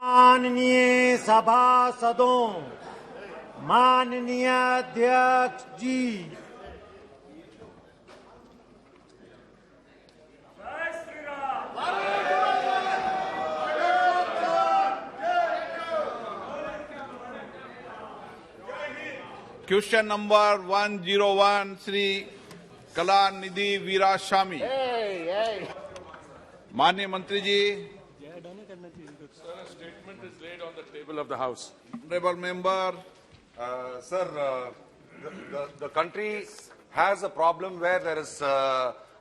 माननीय सभासदों, माननीय अध्यक्ष जी, क्वेश्चन नंबर 101 श्री कलानिधि वीरास्वामी। माननीय मंत्री जी। Statement is laid on the table of the House. Honorable member. Sir, the country has a problem where there is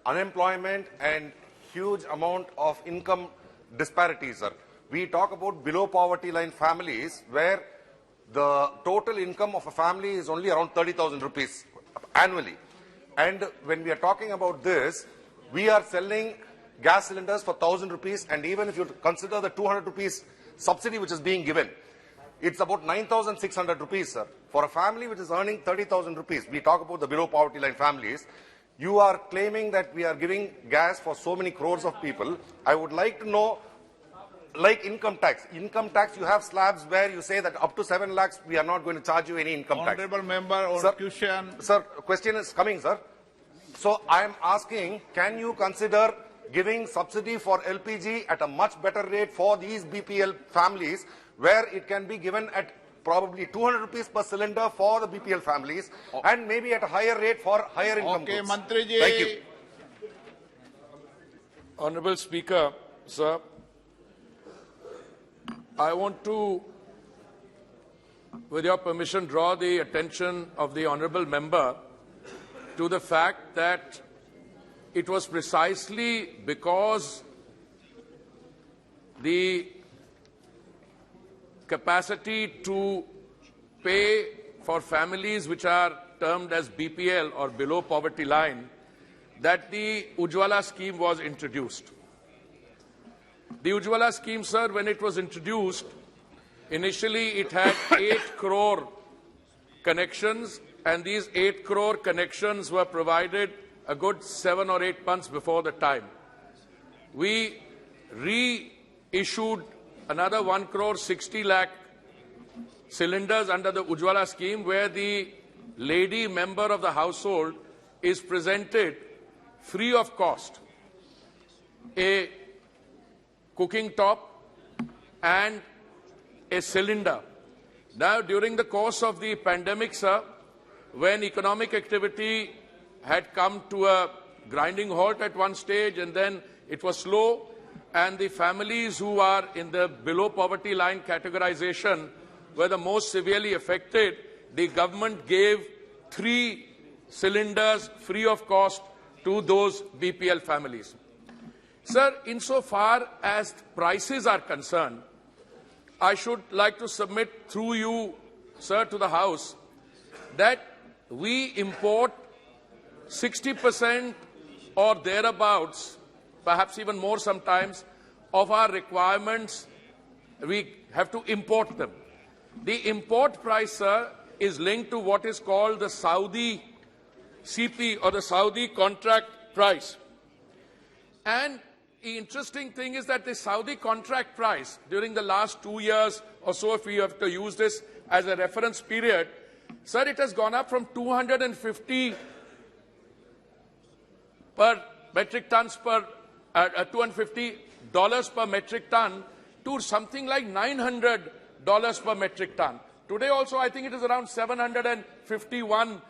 unemployment and huge amount of income disparities, sir. We talk about below poverty line families where the total income of a family is only around 30,000 rupees annually. And when we are talking about this, we are selling gas cylinders for 1,000 rupees, and even if you consider the 200 rupees subsidy which is being given, it's about 9,600 rupees, sir. For a family which is earning 30,000 rupees, we talk about the below poverty line families, you are claiming that we are giving gas for so many crores of people. I would like to know, like income tax, you have slabs where you say that up to 7 lakhs, we are not going to charge you any income tax. Honorable member on Sir, question. Sir, question is coming, sir. So I am asking, can you consider giving subsidy for LPG at a much better rate for these BPL families, where it can be given at probably 200 rupees per cylinder for the BPL families, and maybe at a higher rate for higher income Okay, groups. Mantri ji. Thank you. Honorable Speaker, sir, I want to, with your permission, draw the attention of the honorable member to the fact that it was precisely because the capacity to pay for families which are termed as BPL or below poverty line that the Ujjwala scheme was introduced. The Ujjwala scheme, sir, when it was introduced, initially it had 8 crore connections, and these 8 crore connections were provided a good 7 or 8 months before the time. We reissued another 1 crore 60 lakh cylinders under the Ujjwala scheme, where the lady member of the household is presented free of cost a cooking top and a cylinder. Now, during the course of the pandemic, sir, when economic activity had come to a grinding halt at one stage, and then it was slow, and the families who are in the below poverty line categorization were the most severely affected, the government gave 3 cylinders free of cost to those BPL families. Sir, insofar as prices are concerned, I should like to submit through you, sir, to the House that we import 60% or thereabouts, perhaps even more sometimes, of our requirements. We have to import them. The import price, sir, is linked to what is called the Saudi CP or the Saudi contract price. And the interesting thing is that the Saudi contract price during the last 2 years or so, if we have to use this as a reference period, sir, it has gone up from 250 per metric tons per $250 per metric ton to something like $900 per metric ton. Today also I think it is around $751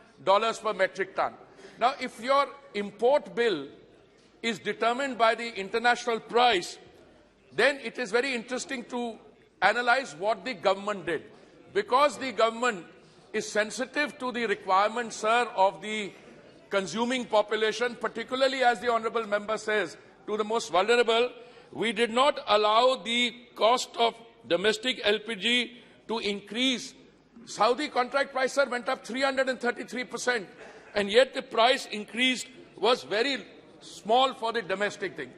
per metric ton. Now, if your import bill is determined by the international price, then it is very interesting to analyze what the government did. Because the government is sensitive to the requirements, sir, of the consuming population, particularly, as the honourable member says, to the most vulnerable, we did not allow the cost of domestic LPG to increase. Saudi contract price, sir, went up 333%, and yet the price increase was very small for the domestic thing.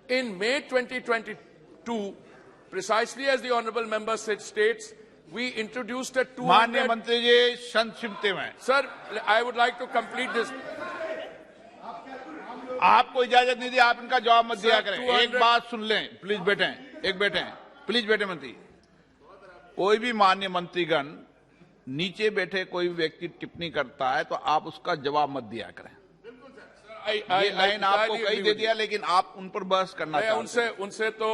In May 2022, precisely as the honourable member states, we introduced a 200... माननीय मंत्री जी, संक्षिप्त में। Sir, I would like to complete this. आपको इजाजत नहीं दी, आप इनका जवाब मत दिया करें। एक बात सुन लें, प्लीज बैठें, एक बैठें। प्लीज बैठे मंत्री। कोई भी मान्य मंत्रीगण नीचे बैठे कोई व्यक्ति टिप्पणी करता है तो आप उसका जवाब मत दिया करें। ये लाइन आपको कही दे दिया, लेकिन आप उन पर बहस करना चाहते हैं। उनसे तो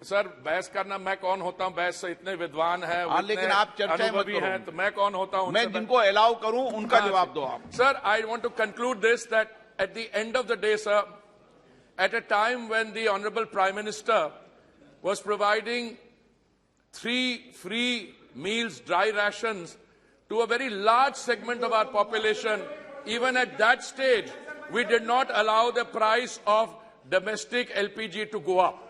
सर बहस करना, मैं कौन होता हूं बहस से? इतने विद्वान है, लेकिन आप चर्चा मत करो। हैं तो मैं कौन होता हूं? मैं जिनको अलाउ करूं उनका जवाब दो आप। Sir, I want to conclude this, that at the end of the day, sir, at a time when the Honorable Prime Minister was providing 3 free meals, dry rations, to a very large segment of our population, even at that stage, we did not allow the price of domestic LPG to go up.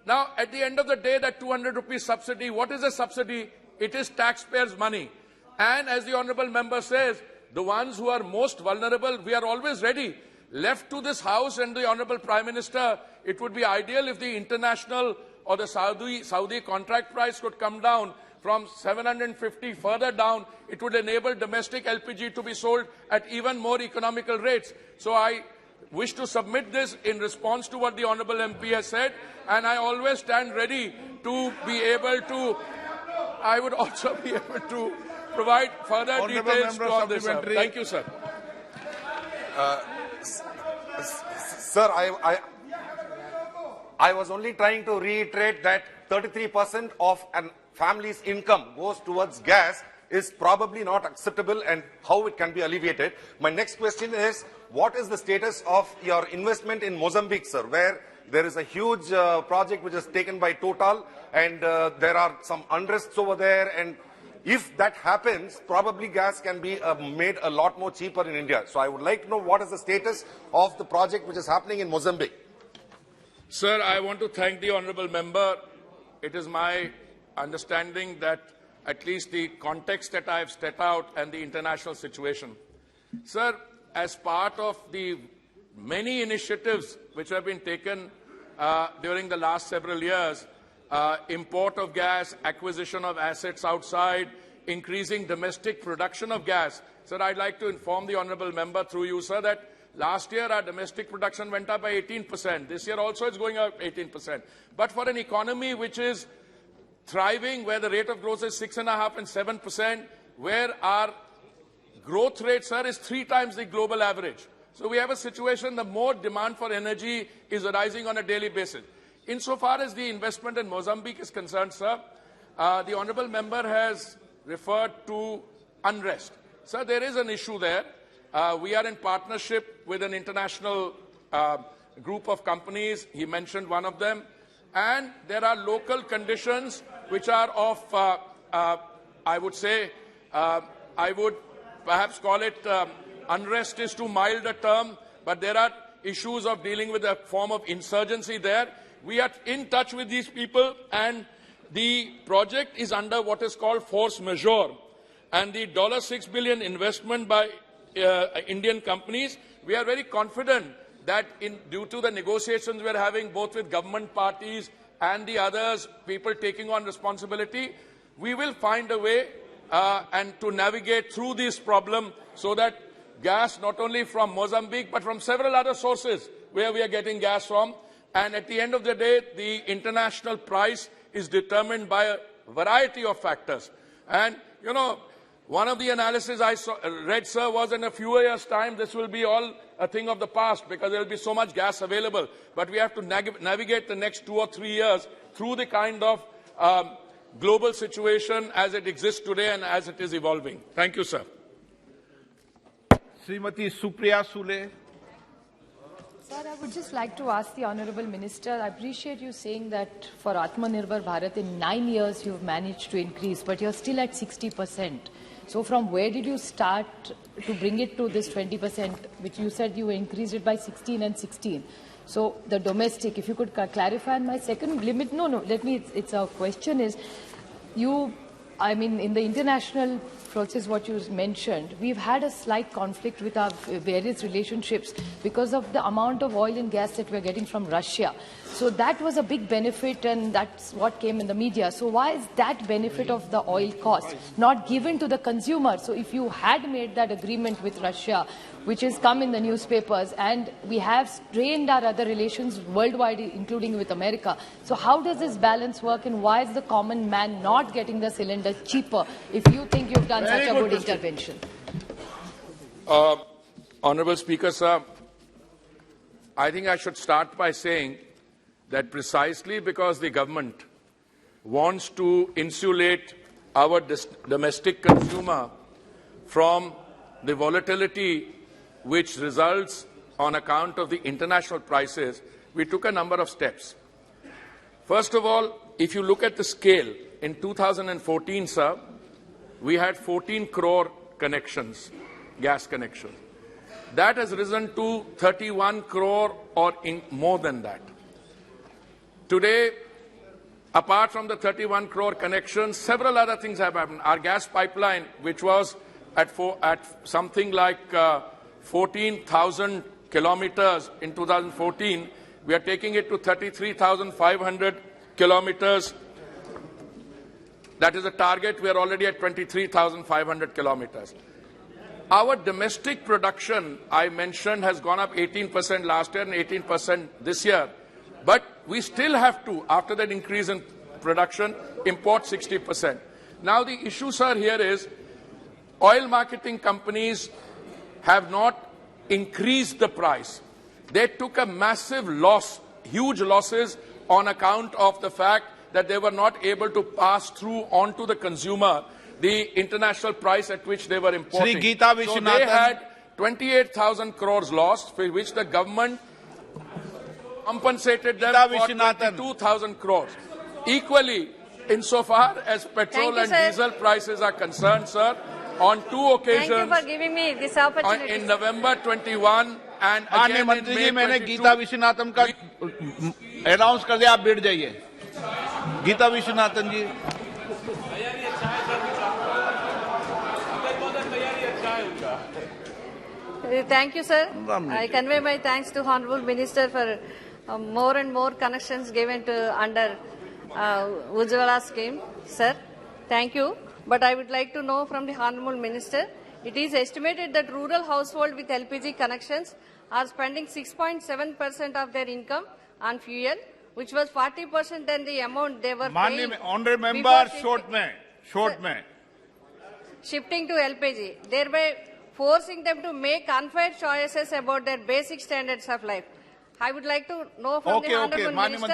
Now, at the end of the day, that 200 rupees subsidy, what is a subsidy? It is taxpayers' money. And as the Honourable Member says, the ones who are most vulnerable, we are always ready. Left to this House and the Honourable Prime Minister, it would be ideal if the international or the Saudi contract price could come down from 750 further down. It would enable domestic LPG to be sold at even more economical rates. So I wish to submit this in response to what the Honourable MP has said, and I always stand ready to be able to, I would also be able to provide further details to all this. Sir. Thank you, sir. Sir, I was only trying to reiterate that 33% of a family's income goes towards gas is probably not acceptable, and how it can be alleviated. My next question is, what is the status of your investment in Mozambique, sir, where there is a huge project which is taken by Total, and there are some unrests over there, and if that happens, probably gas can be made a lot more cheaper in India. So I would like to know what is the status of the project which is happening in Mozambique. Sir, I want to thank the Honourable Member. It is my understanding that at least the context that I have set out and the international situation. Sir, as part of the many initiatives which have been taken during the last several years, import of gas, acquisition of assets outside, increasing domestic production of gas. Sir, I'd like to inform the Honourable Member through you, sir, that last year our domestic production went up by 18%. This year also it's going up 18%. But for an economy which is thriving, where the rate of growth is 6.5% and 7%, where our growth rate, sir, is 3 times the global average. So we have a situation, the more demand for energy is arising on a daily basis. Insofar as the investment in Mozambique is concerned, sir, the Honourable Member has referred to unrest. Sir, there is an issue there. We are in partnership with an international group of companies. He mentioned one of them. And there are local conditions which are of, I would say, I would perhaps call it unrest is too mild a term, but there are issues of dealing with a form of insurgency there. We are in touch with these people, and the project is under what is called force majeure. And the $6 billion investment by Indian companies, we are very confident that due to the negotiations we are having both with government parties and the others, people taking on responsibility, we will find a way and to navigate through this problem so that gas not only from Mozambique but from several other sources where we are getting gas from, and at the end of the day, the international price is determined by a variety of factors. And, you know, one of the analysis I read, sir, was in a few years' time, this will be all a thing of the past because there will be so much gas available. But we have to navigate the next 2 or 3 years through the kind of global situation as it exists today and as it is evolving. Thank you, sir. Srimati Supriya Sule. Sir, I would just like to ask the Honourable Minister, I appreciate you saying that for Atmanirbhar Bharat in 9 years you've managed to increase, but you're still at 60%. So from where did you start to bring it to this 20%, which you said you increased it by 16 and 16? So the domestic, if you could clarify. And my second limit, it's a question is, in the international process, what you mentioned, we've had a slight conflict with our various relationships because of the amount of oil and gas that we're getting from Russia. So that was a big benefit, and that's what came in the media. So why is that benefit of the oil cost not given to the consumer? So if you had made that agreement with Russia, which has come in the newspapers, and we have strained our other relations worldwide, including with America. So how does this balance work, and why is the common man not getting the cylinder cheaper if you think you've done such a good intervention? Honorable Speaker, sir, I think I should start by saying that precisely because the government wants to insulate our domestic consumer from the volatility which results on account of the international prices, we took a number of steps. First of all, if you look at the scale, in 2014, sir, we had 14 crore connections, gas connections. That has risen to 31 crore or more than that. Today, apart from the 31 crore connections, several other things have happened. Our gas pipeline, which was at something like 14,000 kilometers in 2014, we are taking it to 33,500 kilometers. That is a target. We are already at 23,500 kilometers. Our domestic production, I mentioned, has gone up 18% last year and 18% this year. But we still have to, after that increase in production, import 60%. Now the issue, sir, here is oil marketing companies have not increased the price. They took a massive loss, huge losses on account of the fact that they were not able to pass through onto the consumer the international price at which they were importing. So they had 28,000 crores lost, for which the government compensated them for 22,000 crores. Equally, insofar as petrol and diesel prices are concerned, sir, on two occasions, thank you for giving me this opportunity. In November 21 and again in May 22, मैंने गीता विश्वनाथन का announce कर दिया, आप बैठ जाइए. गीता विश्वनाथन जी. Thank you, sir. I convey my thanks to Honorable Minister for more and more connections given to under Ujjwala scheme. Sir, thank you. But I would like to know from the Honorable Minister, it is estimated that rural households with LPG connections are spending 6.7% of their income on fuel, which was 40% than the amount they were paying. Honorable member, short mein. Shifting to LPG, thereby forcing them to make unfair choices about their basic standards of life. I would like to know from the Honorable Minister.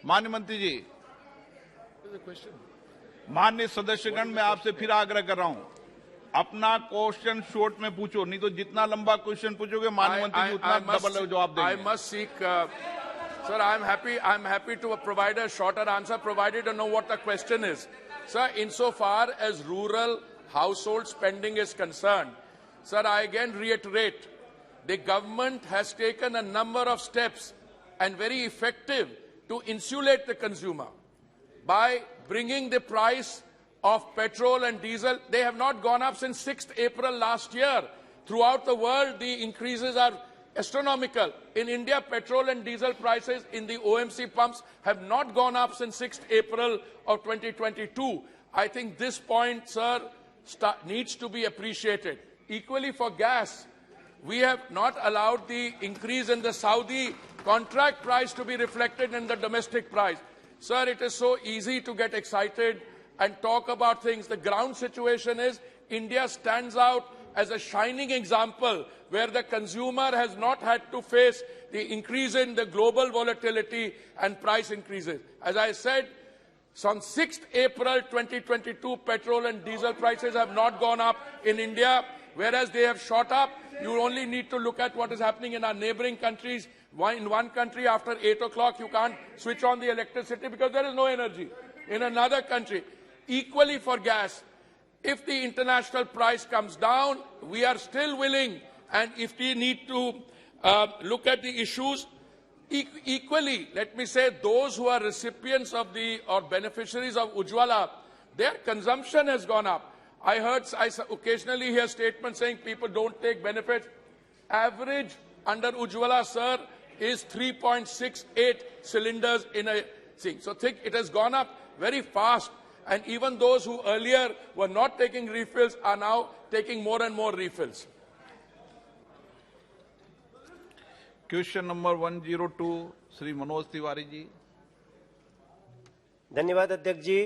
माननीय मंत्री जी, माननीय सदस्यगण, मैं आपसे फिर आग्रह कर रहा हूं, अपना क्वेश्चन शॉर्ट में पूछो, नहीं तो जितना लंबा क्वेश्चन पूछोगे माननीय मंत्री जी उतना डबल जवाब देंगे. I must seek, sir, I'm happy to provide a shorter answer, provided to know what the question is. Sir, insofar as rural household spending is concerned, sir, I again reiterate, the government has taken a number of steps and very effective to insulate the consumer by bringing the price of petrol and diesel. They have not gone up since 6th April last year. Throughout the world, the increases are astronomical. In India, petrol and diesel prices in the OMC pumps have not gone up since 6th April of 2022. I think this point, sir, needs to be appreciated. Equally for gas, we have not allowed the increase in the Saudi contract price to be reflected in the domestic price. Sir, it is so easy to get excited and talk about things. The ground situation is India stands out as a shining example where the consumer has not had to face the increase in the global volatility and price increases. As I said, on 6th April 2022, petrol and diesel prices have not gone up in India, whereas they have shot up. You only need to look at what is happening in our neighboring countries. In one country, after 8 o'clock, you can't switch on the electricity because there is no energy. In another country, equally for gas, if the international price comes down, we are still willing, and if we need to look at the issues, equally, let me say, those who are recipients of or beneficiaries of Ujjwala, their consumption has gone up. I occasionally hear statements saying people don't take benefits. Average under Ujjwala, sir, is 3.68 cylinders in a thing. So think it has gone up very fast, and even those who earlier were not taking refills are now taking more and more refills. Question number 102 Shri Manoj Tiwari ji. धन्यवाद अध्यक्ष जी।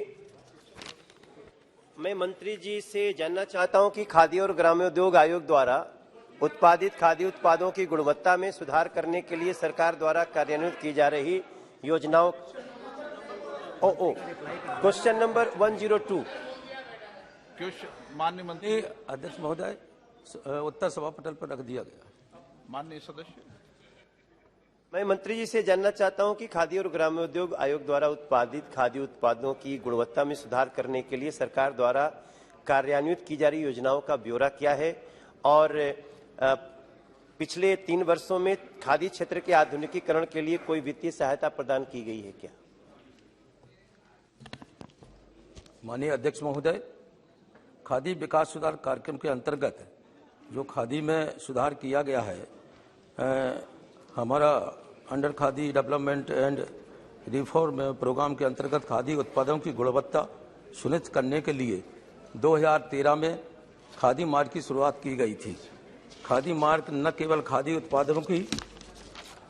मैं मंत्री जी से जानना चाहता हूं कि खादी और ग्रामोद्योग आयोग द्वारा उत्पादित खाद्य उत्पादों की गुणवत्ता में सुधार करने के लिए सरकार द्वारा कार्यान्वित की जा रही योजनाओं। Question number 102। क्वेश्चन माननीय मंत्री। अध्यक्ष महोदय, उत्तर सभा पटल पर रख दिया गया। माननीय सदस्य, मैं मंत्री जी से जानना चाहता हूं कि खादी और ग्रामोद्योग आयोग द्वारा उत्पादित खाद्य उत्पादों की गुणवत्ता में सुधार करने के लिए सरकार द्वारा कार्यान्वित की जा रही योजनाओं का ब्यौरा क्या है और पिछले 3 वर्षों में खादी क्षेत्र के आधुनिकीकरण के लिए कोई वित्तीय सहायता प्रदान की गई है क्या? माननीय अध्यक्ष महोदय, खादी विकास सुधार कार्यक्रम के अंतर्गत जो खादी में सुधार किया गया है, हमारा under khadi development and reform programme के अंतर्गत खादी उत्पादों की गुणवत्ता सुनिश्चित करने के लिए 2013 में खादी मार्क की शुरुआत की गई थी। खादी मार्क न केवल खादी उत्पादों की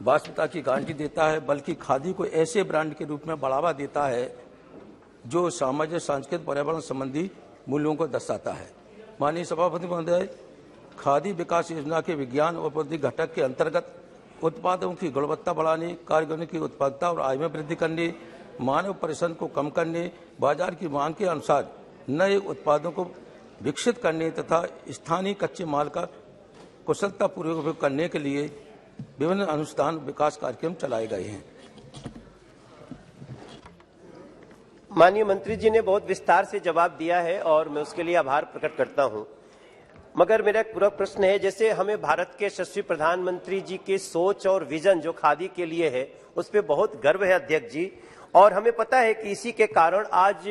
वास्तविकता की गारंटी देता है, बल्कि खादी को ऐसे ब्रांड के रूप में बढ़ावा देता है जो सामाजिक, सांस्कृतिक, पर्यावरण संबंधी मूल्यों को दर्शाता है। माननीय सभापति महोदय, खादी विकास योजना के विज्ञान और प्रौद्योगिकी घटक के अंतर्गत उत्पादों की गुणवत्ता बढ़ाने, कारीगरों की उत्पादकता और आय में वृद्धि करने, मानव परिश्रम को कम करने, बाजार की मांग के अनुसार नए उत्पादों को विकसित करने तथा स्थानीय कच्चे माल का कुशलतापूर्वक उपयोग करने के लिए विभिन्न अनुसंधान विकास कार्यक्रम चलाए गए हैं। माननीय मंत्री जी ने बहुत विस्तार से जवाब दिया है और मैं उसके लिए आभार प्रकट करता हूं। मगर मेरा एक पूरा प्रश्न है, जैसे हमें भारत के यशस्वी प्रधानमंत्री जी के सोच और विजन जो खादी के लिए है उस पर बहुत गर्व है अध्यक्ष जी, और हमें पता है कि इसी के कारण आज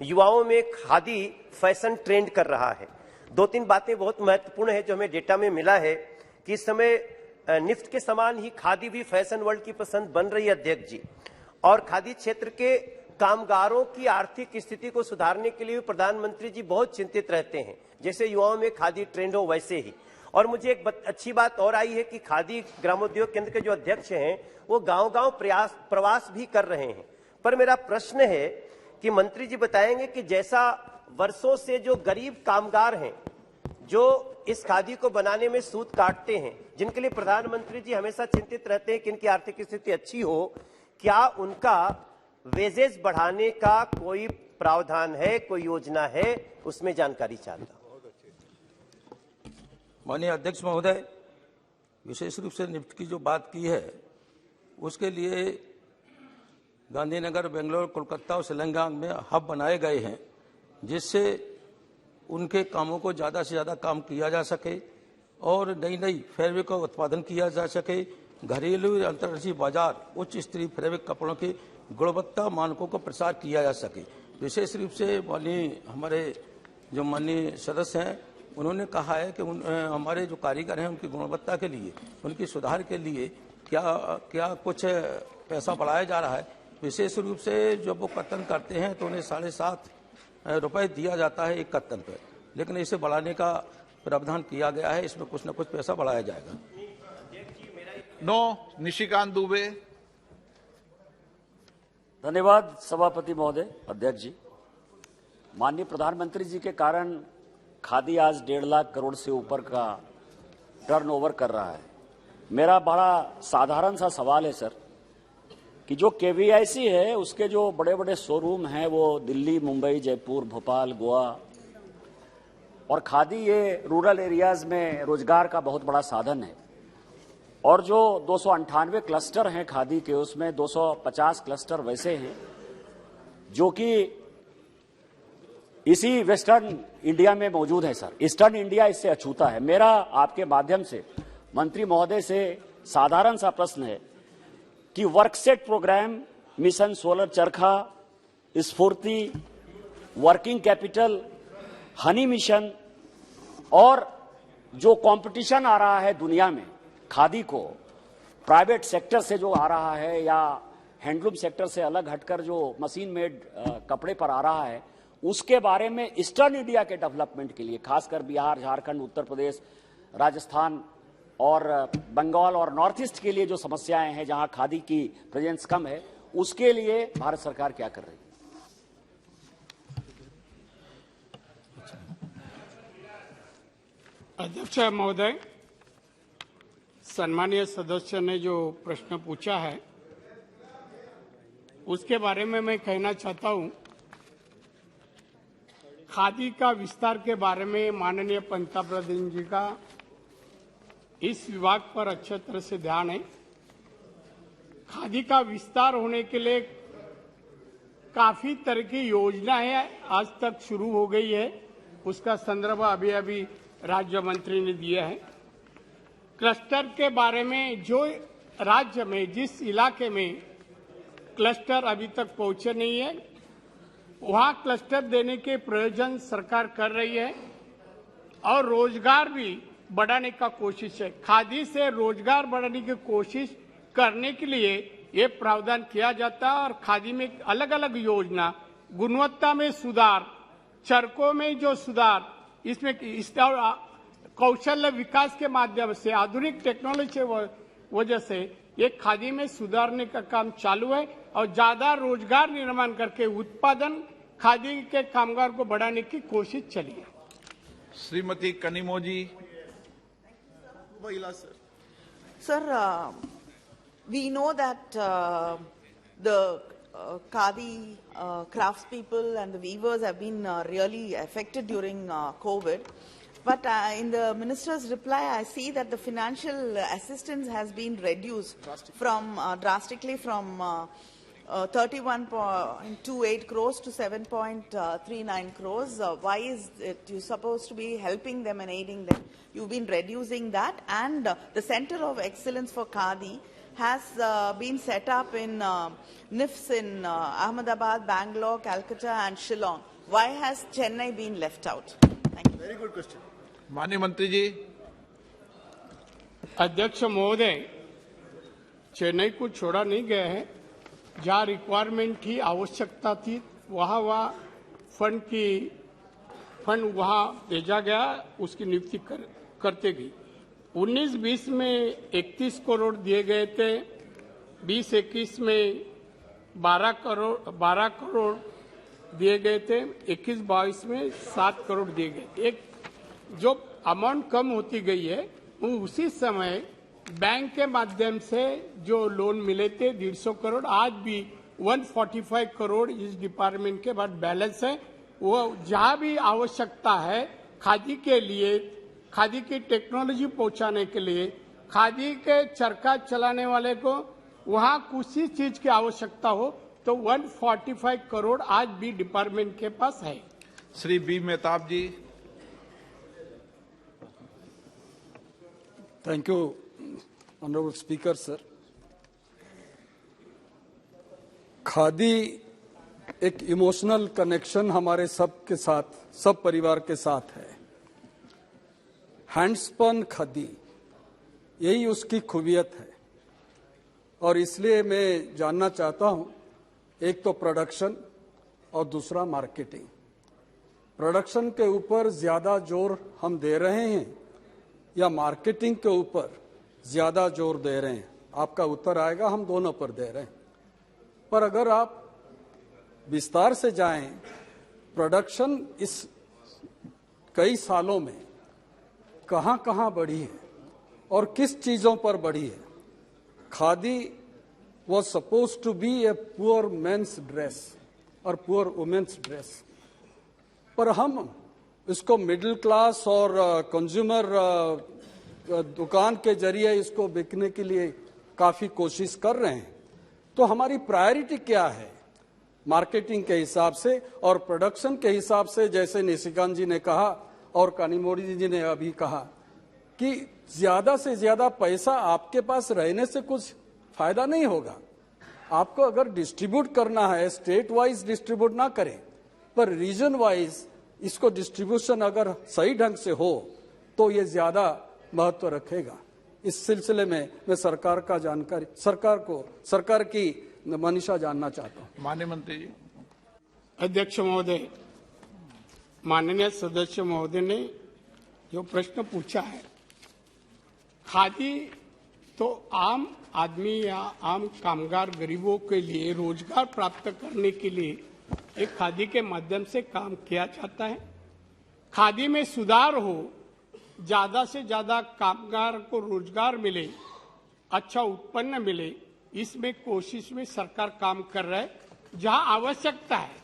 युवाओं में खादी फैशन ट्रेंड कर रहा है। 2-3 बातें बहुत महत्वपूर्ण है जो हमें डेटा में मिला है कि इस समय निफ्ट के समान ही खादी भी फैशन वर्ल्ड की पसंद बन रही है अध्यक्ष जी, और खादी क्षेत्र के कामगारों की आर्थिक स्थिति को सुधारने के लिए प्रधानमंत्री जी बहुत चिंतित रहते हैं, जैसे युवाओं में खादी ट्रेंड हो वैसे ही। और मुझे एक अच्छी बात और आई है कि खादी ग्रामोद्योग केंद्र के जो अध्यक्ष हैं वो गांव-गांव प्रवास भी कर रहे हैं। पर मेरा प्रश्न है कि मंत्री जी बताएंगे कि जैसा वर्षों से जो गरीब कामगार हैं जो इस खादी को बनाने में सूत काटते हैं, जिनके लिए प्रधानमंत्री जी हमेशा चिंतित रहते हैं कि इनकी आर्थिक स्थिति अच्छी हो, क्या उनका वेजेस बढ़ाने का कोई प्रावधान है, कोई योजना है? उसमें जानकारी चाहता हूं। माननीय अध्यक्ष महोदय, विशेष रूप से निफ्ट की जो बात की है उसके लिए गांधीनगर, बेंगलोर, कोलकाता और शिलांग में हब बनाए गए हैं, जिससे उनके कामों को ज़्यादा से ज़्यादा काम किया जा सके और नई नई फैब्रिक का उत्पादन किया जा सके। घरेलू अंतर्राष्ट्रीय बाजार उच्च स्तरीय फैब्रिक कपड़ों के गुणवत्ता मानकों को प्रसार किया जा सके। विशेष रूप से हमारे जो माननीय सदस्य हैं उन्होंने कहा है कि हमारे जो कारीगर हैं उनकी गुणवत्ता के लिए, उनकी सुधार के लिए क्या कुछ पैसा बढ़ाया जा रहा है। विशेष रूप से जब वो कर्तन करते हैं तो उन्हें 7.5 रुपये दिया जाता है एक कर्तन पर, लेकिन इसे बढ़ाने का प्रावधान किया गया है, इसमें कुछ न कुछ पैसा बढ़ाया जाएगा। निशिकांत दुबे। धन्यवाद सभापति महोदय। अध्यक्ष जी, माननीय प्रधानमंत्री जी के कारण खादी आज 1.5 लाख करोड़ से ऊपर का टर्नओवर कर रहा है। मेरा बड़ा साधारण सा सवाल है सर कि जो केवीआईसी है उसके जो बड़े बड़े शोरूम हैं वो दिल्ली, मुंबई, जयपुर, भोपाल, गोवा, और खादी ये रूरल एरियाज में रोजगार का बहुत बड़ा साधन है। और जो 298 क्लस्टर हैं खादी के, उसमें 250 क्लस्टर वैसे हैं जो कि इसी वेस्टर्न इंडिया में मौजूद है सर। ईस्टर्न इंडिया इससे अछूता है। मेरा आपके माध्यम से मंत्री महोदय से साधारण सा प्रश्न है कि वर्कसेट प्रोग्राम, मिशन सोलर चरखा, स्फूर्ति, वर्किंग कैपिटल, हनी मिशन और जो कंपटीशन आ रहा है दुनिया में खादी को, प्राइवेट सेक्टर से जो आ रहा है या हैंडलूम सेक्टर से अलग हटकर जो मशीन मेड कपड़े पर आ रहा है, उसके बारे में ईस्टर्न इंडिया के डेवलपमेंट के लिए, खासकर बिहार, झारखंड, उत्तर प्रदेश, राजस्थान और बंगाल और नॉर्थ ईस्ट के लिए जो समस्याएं हैं, जहां खादी की प्रेजेंस कम है, उसके लिए भारत सरकार क्या कर रही है? अध्यक्ष महोदय, सम्मानीय सदस्य ने जो प्रश्न पूछा है उसके बारे में मैं कहना चाहता हूं। खादी का विस्तार के बारे में माननीय पंतप्रधान जी का इस विभाग पर अच्छे तरह से ध्यान है। खादी का विस्तार होने के लिए काफी तरह की योजना है, आज तक शुरू हो गई है, उसका संदर्भ अभी अभी राज्य मंत्री ने दिया है। क्लस्टर के बारे में जो राज्य में जिस इलाके में क्लस्टर अभी तक पहुंचे नहीं है, वहां क्लस्टर देने के प्रयोजन सरकार कर रही है और रोजगार भी बढ़ाने का कोशिश है। खादी से रोजगार बढ़ाने की कोशिश करने के लिए ये प्रावधान किया जाता है और खादी में अलग अलग योजना, गुणवत्ता में सुधार, चरकों में जो सुधार, इसमें कौशल्य विकास के माध्यम से, आधुनिक टेक्नोलॉजी की वजह से ये खादी में सुधारने का काम चालू है और ज्यादा रोजगार निर्माण करके उत्पादन खादी के कामगार को बढ़ाने की कोशिश चली है। Shrimati Kanimozhi. Sir, we know that the khadi craftspeople and the weavers have been really affected during COVID. But in the minister's reply, I see that the financial assistance has been reduced drastically from 31.28 crores to 7.39 crores. Why is it you supposed to be helping them and aiding them? You've been reducing that, and the Center of Excellence for Khadi has been set up in NIFs in Ahmedabad, Bangalore, Calcutta and Shillong. Why has Chennai been left out? Thank you. Very good question. माननीय मंत्री जी। अध्यक्ष महोदय, चेन्नई को छोड़ा नहीं गया है। जहां रिक्वायरमेंट की आवश्यकता थी वहां फंड वहां भेजा गया, उसकी नियुक्ति करते गई। 19-20 में 31 करोड़ दिए गए थे, 20-21 में 12 करोड़ दिए गए थे, 21-22 में 7 करोड़ दिए गए। एक जो अमाउंट कम होती गई है, उसी समय बैंक के माध्यम से जो लोन मिले थे 150 करोड़, आज भी 145 करोड़ इस डिपार्टमेंट के बाद बैलेंस है। वो जहां भी आवश्यकता है खादी के लिए, खादी की टेक्नोलॉजी पहुंचाने के लिए, खादी के चरखा चलाने वाले को वहां किसी चीज की आवश्यकता हो तो 145 करोड़ आज भी डिपार्टमेंट के पास है। Shri B Mehtab ji. Thank you, Honorable Speaker, sir. Khadi एक इमोशनल कनेक्शन हमारे सबके साथ, सब परिवार के साथ है। हैंडस्पन खादी, यही उसकी खूबियत है और इसलिए मैं जानना चाहता हूं, एक तो प्रोडक्शन और दूसरा मार्केटिंग। प्रोडक्शन के ऊपर ज्यादा जोर हम दे रहे हैं या मार्केटिंग के ऊपर ज्यादा जोर दे रहे हैं? आपका उत्तर आएगा हम दोनों पर दे रहे हैं। पर अगर आप विस्तार से जाएं, प्रोडक्शन इस कई सालों में कहां बढ़ी है और किस चीजों पर बढ़ी है? Khadi was supposed to be a poor men's dress और poor women's dress, पर हम इसको मिडिल क्लास और कंज्यूमर दुकान के जरिए इसको बिकने के लिए काफी कोशिश कर रहे हैं। तो हमारी प्रायोरिटी क्या है मार्केटिंग के हिसाब से और प्रोडक्शन के हिसाब से? जैसे निशिकांत जी ने कहा और कानीमोड़ी जी ने अभी कहा कि ज्यादा से ज्यादा पैसा आपके पास रहने से कुछ फायदा नहीं होगा। आपको अगर डिस्ट्रीब्यूट करना है, स्टेट वाइज डिस्ट्रीब्यूट ना करें, पर रीजन वाइज इसको डिस्ट्रीब्यूशन अगर सही ढंग से हो तो ये ज्यादा महत्व रखेगा। इस सिलसिले में मैं सरकार की मनीषा जानना चाहता हूं। माननीय मंत्री जी। अध्यक्ष महोदय, माननीय सदस्य महोदय ने जो प्रश्न पूछा है, खादी तो आम आदमी या आम कामगार गरीबों के लिए रोजगार प्राप्त करने के लिए एक खादी के माध्यम से काम किया जाता है। खादी में सुधार हो, ज्यादा से ज्यादा कामगार को रोजगार मिले, अच्छा उत्पन्न मिले, इसमें कोशिश में सरकार काम कर रहा है। जहां आवश्यकता है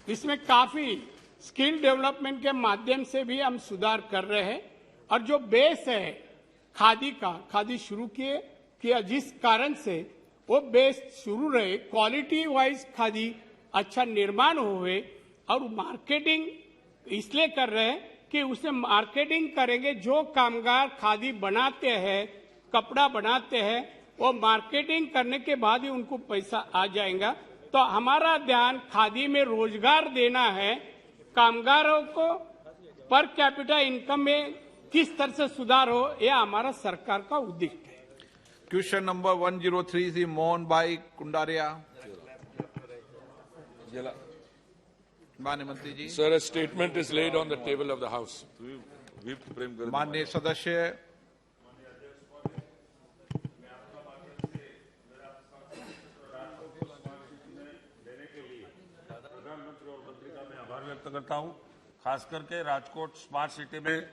इसमें काफी स्किल डेवलपमेंट के माध्यम से भी हम सुधार कर रहे हैं। और जो बेस है खादी शुरू किया जिस कारण से वो बेस शुरू रहे, क्वालिटी वाइज खादी अच्छा निर्माण हुए और मार्केटिंग इसलिए कर रहे हैं कि उसे मार्केटिंग करेंगे। जो कामगार खादी बनाते हैं, कपड़ा बनाते हैं, वो मार्केटिंग करने के बाद ही उनको पैसा आ जाएगा। तो हमारा ध्यान खादी में रोजगार देना है, कामगारों को पर कैपिटा इनकम में किस तरह से सुधार हो, यह हमारा सरकार का उद्देश्य है। क्वेश्चन नंबर 103 is मोहन भाई कुंडारिया। माननीय मंत्री जी। Sir, a statement is laid on the table of the House. माननीय सदस्य। प्रधानमंत्री और मंत्री का मैं आभार व्यक्त करता हूं। खास करके राजकोट स्मार्ट सिटी में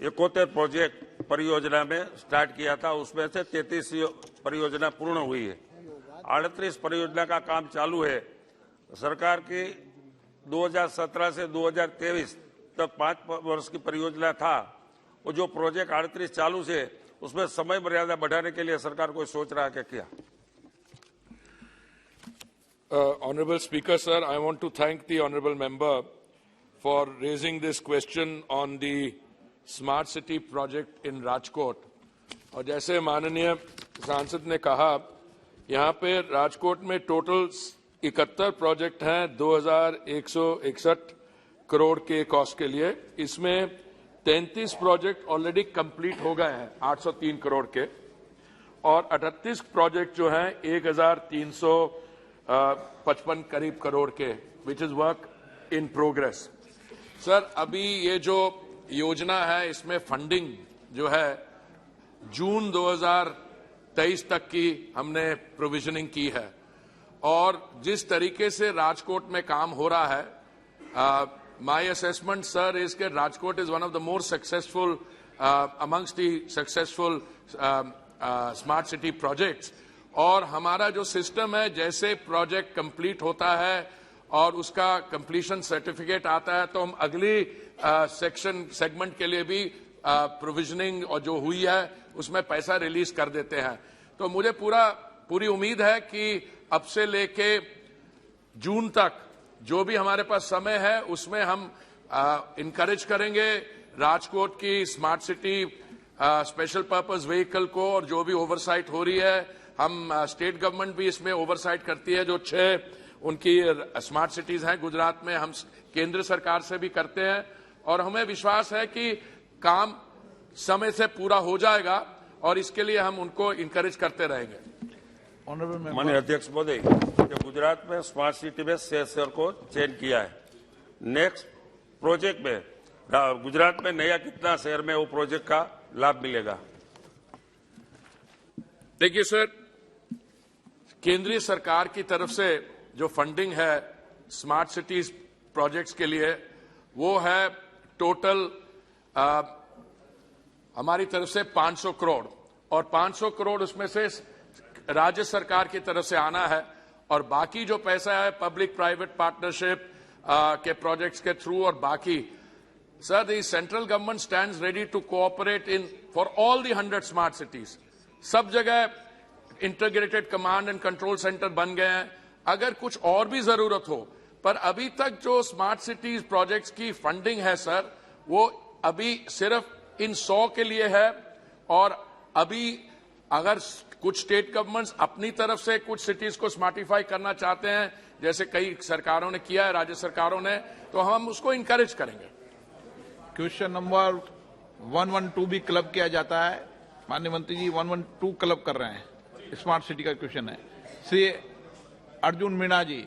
71 प्रोजेक्ट परियोजना में स्टार्ट किया था, उसमें से 33 परियोजना पूर्ण हुई है। 38 परियोजना का काम चालू है। सरकार की 2017 से 2023 तक 5 वर्ष की परियोजना था। वो जो प्रोजेक्ट 38 चालू से उसमें समय मर्यादा बढ़ाने के लिए सरकार कोई सोच रहा है क्या? Honorable Speaker, sir, I want to thank the honorable member for raising this question on the smart city project in Rajkot. और जैसे माननीय सांसद ने कहा, यहाँ पे राजकोट में टोटल 71 प्रोजेक्ट हैं 2161 करोड़ के कॉस्ट के लिए। इसमें 33 प्रोजेक्ट ऑलरेडी कंप्लीट हो गए हैं 803 करोड़ के, और 38 प्रोजेक्ट जो हैं 1355 करीब करोड़ के, which is work in progress. Sir, अभी ये जो योजना है इसमें फंडिंग जो है जून 2023 तक की हमने प्रोविजनिंग की है। और जिस तरीके से राजकोट में काम हो रहा है, माय असेसमेंट सर इज के Rajkot is one of the more successful amongst the successful smart city projects. और हमारा जो सिस्टम है, जैसे प्रोजेक्ट कंप्लीट होता है और उसका कंप्लीशन सर्टिफिकेट आता है, तो हम अगली सेगमेंट के लिए भी प्रोविजनिंग और जो हुई है उसमें पैसा रिलीज कर देते हैं। तो मुझे पूरी उम्मीद है कि अब से लेके जून तक जो भी हमारे पास समय है उसमें हम इनकरेज करेंगे राजकोट की smart city special purpose vehicle को। और जो भी ओवरसाइट हो रही है, हम स्टेट गवर्नमेंट भी इसमें ओवरसाइट करती है। जो 6 उनकी स्मार्ट सिटीज हैं गुजरात में, हम केंद्र सरकार से भी करते हैं। और हमें विश्वास है कि काम समय से पूरा हो जाएगा और इसके लिए हम उनको इनकरेज करते रहेंगे। माननीय अध्यक्ष महोदय, गुजरात में स्मार्ट सिटी में शेयर को चेंज किया है। नेक्स्ट प्रोजेक्ट में गुजरात में नया कितना शहर में वो प्रोजेक्ट का लाभ मिलेगा? देखिए सर, केंद्रीय सरकार की तरफ से जो फंडिंग है स्मार्ट सिटीज प्रोजेक्ट्स के लिए, वो है टोटल हमारी तरफ से 500 करोड़, और 500 करोड़ उसमें से राज्य सरकार की तरफ से आना है। और बाकी जो पैसा है पब्लिक प्राइवेट पार्टनरशिप के प्रोजेक्ट्स के थ्रू और बाकी। Sir, the central government stands ready to cooperate in for all the 100 smart cities. सब जगह integrated command and control centre बन गए हैं। अगर कुछ और भी जरूरत हो, पर अभी तक जो स्मार्ट सिटीज प्रोजेक्ट्स की फंडिंग है सर, वो अभी सिर्फ इन 100 के लिए है। और अभी अगर कुछ स्टेट गवर्नमेंट्स अपनी तरफ से कुछ सिटीज को स्मार्टिफाई करना चाहते हैं, जैसे कई सरकारों ने किया है, राज्य सरकारों ने, तो हम उसको इंकरेज करेंगे। क्वेश्चन नंबर 112 भी क्लब किया जाता है। माननीय मंत्री जी 112 क्लब कर रहे हैं, स्मार्ट सिटी का क्वेश्चन है। श्री अर्जुन मीणा जी।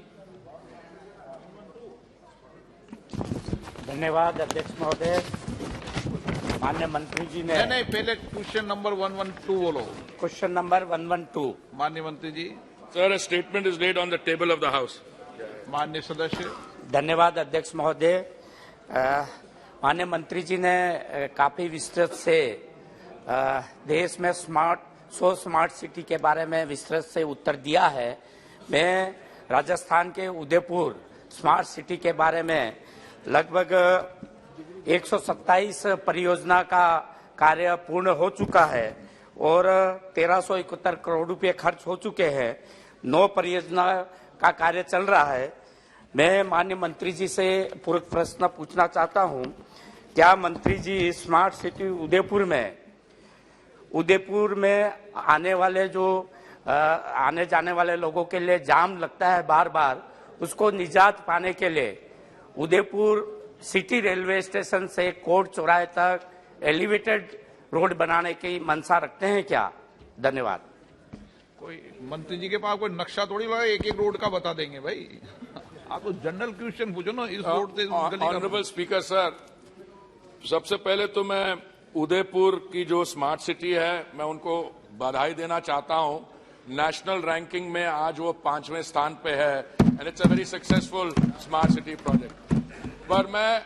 धन्यवाद अध्यक्ष महोदय। माननीय मंत्री जी ने नहीं, पहले क्वेश्चन नंबर 112 बोलो। Question number 112। माननीय मंत्री जी। Sir, a statement is laid on the table of the house. माननीय सदस्य। धन्यवाद अध्यक्ष महोदय। माननीय मंत्री जी ने काफी विस्तृत से देश में स्मार्ट सिटी के बारे में विस्तृत से उत्तर दिया है। मैं राजस्थान के उदयपुर स्मार्ट सिटी के बारे में लगभग 127 परियोजना का कार्य पूर्ण हो चुका है और 1371 करोड़ रुपए खर्च हो चुके हैं। 9 परियोजना का कार्य चल रहा है। मैं माननीय मंत्री जी से पूरक प्रश्न पूछना चाहता हूं, क्या मंत्री जी स्मार्ट सिटी उदयपुर में आने जाने वाले लोगों के लिए जाम लगता है बार बार, उसको निजात पाने के लिए उदयपुर सिटी रेलवे स्टेशन से कोट चौराहे तक एलिवेटेड रोड बनाने की मंशा रखते हैं क्या? धन्यवाद। कोई मंत्री जी के पास कोई नक्शा थोड़ी लगा, एक एक रोड का बता देंगे भाई। आप तो जनरल क्वेश्चन पूछो ना, इस रोड से ऑनरेबल स्पीकर सर, सबसे पहले तो मैं उदयपुर की जो स्मार्ट सिटी है, मैं उनको बधाई देना चाहता हूं। नेशनल रैंकिंग में आज वो 5वें स्थान पे है and it's a very successful smart city project. पर मैं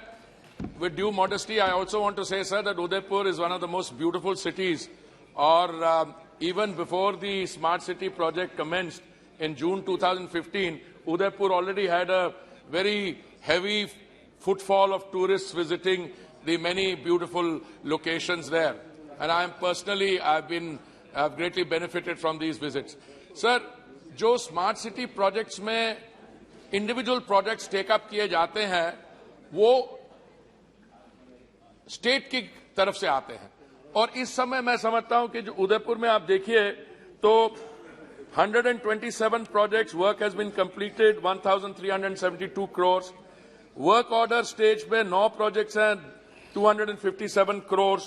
with due modesty, I also want to say, sir, that Udaipur is one of the most beautiful cities. Or even before the smart city project commenced in June 2015, Udaipur already had a very heavy footfall of tourists visiting the many beautiful locations there. And I am personally, I've greatly benefited from these visits. Sir, जो smart city projects में individual projects take up किए जाते हैं, वो state की तरफ से आते हैं। और इस समय मैं समझता हूं कि जो उदयपुर में आप देखिए तो 127 projects, work has been completed 1372 crore. Work order stage पे 9 प्रोजेक्ट्स हैं 257 crore.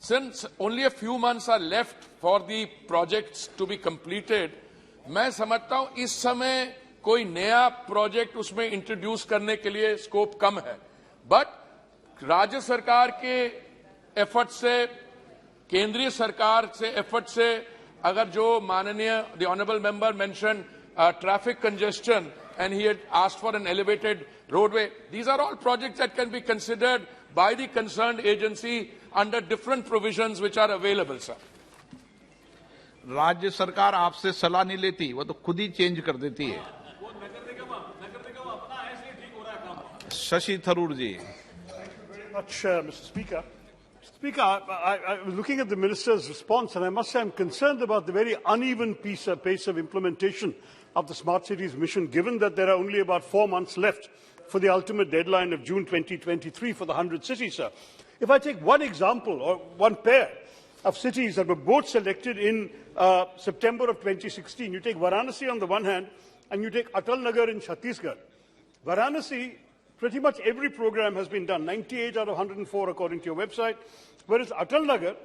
Since only a few months are left for the projects to be completed, मैं समझता हूं इस समय कोई नया प्रोजेक्ट उसमें इंट्रोड्यूस करने के लिए स्कोप कम है। बट राज्य सरकार के एफर्ट से, केंद्रीय सरकार से एफर्ट से, अगर जो माननीय the honourable member mention traffic congestion and he had asked for an elevated roadway, these are all projects that can be considered by the concerned agency under different provisions which are available, sir. राज्य सरकार आपसे सलाह नहीं लेती, वो तो खुद ही change कर देती है। शशि थरूर जी। Much, Mr. Speaker. Speaker, I was looking at the Minister's response and I must say I'm concerned about the very uneven pace of implementation of the Smart Cities mission, given that there are only about 4 months left for the ultimate deadline of June 2023 for the 100 cities, sir. If I take one example or one pair of cities that were both selected in September of 2016, you take Varanasi on the one hand and you take Atal Nagar in Chhattisgarh. Varanasi, pretty much every program has been done, 98 out of 104 according to your website, whereas Atal Nagar,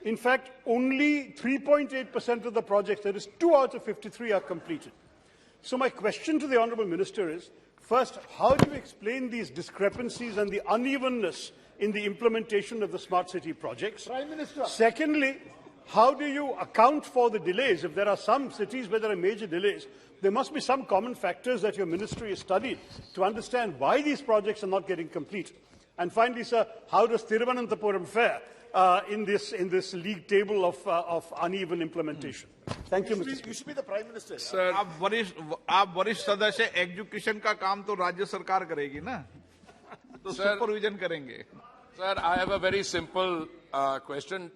in fact, only 3.8% of the projects, that is 2 out of 53, are completed. So my question to the Honourable Minister is, first, how do you explain these discrepancies and the unevenness in the implementation of the smart city projects? Prime Minister. Secondly, how do you account for the delays? If there are some cities where there are major delays, there must be some common factors that your ministry has studied to understand why these projects are not getting complete. And finally, sir, how does Thiruvananthapuram fare in this league table of uneven implementation? Thank you, Mr. Speaker. You should be the Prime Minister. Sir, आप वरिष्ठ सदस्य, education का काम तो राज्य सरकार करेगी ना, तो सुपरविजन करेंगे। Sir, I have a very simple question.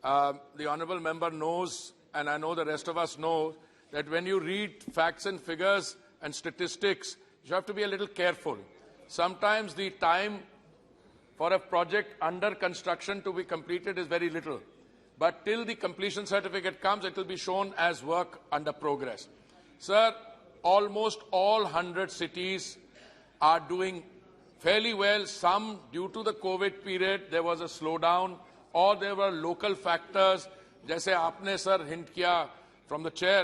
The honourable member knows, and I know the rest of us know, that when you read facts and figures and statistics, you have to be a little careful. Sometimes the time for a project under construction to be completed is very little. But till the completion certificate comes, it will be shown as work under progress. Sir, almost all 100 cities are doing fairly well. Some, due to the COVID period, there was a slowdown. or there were local factors, जैसे आपने sir hint किया from the chair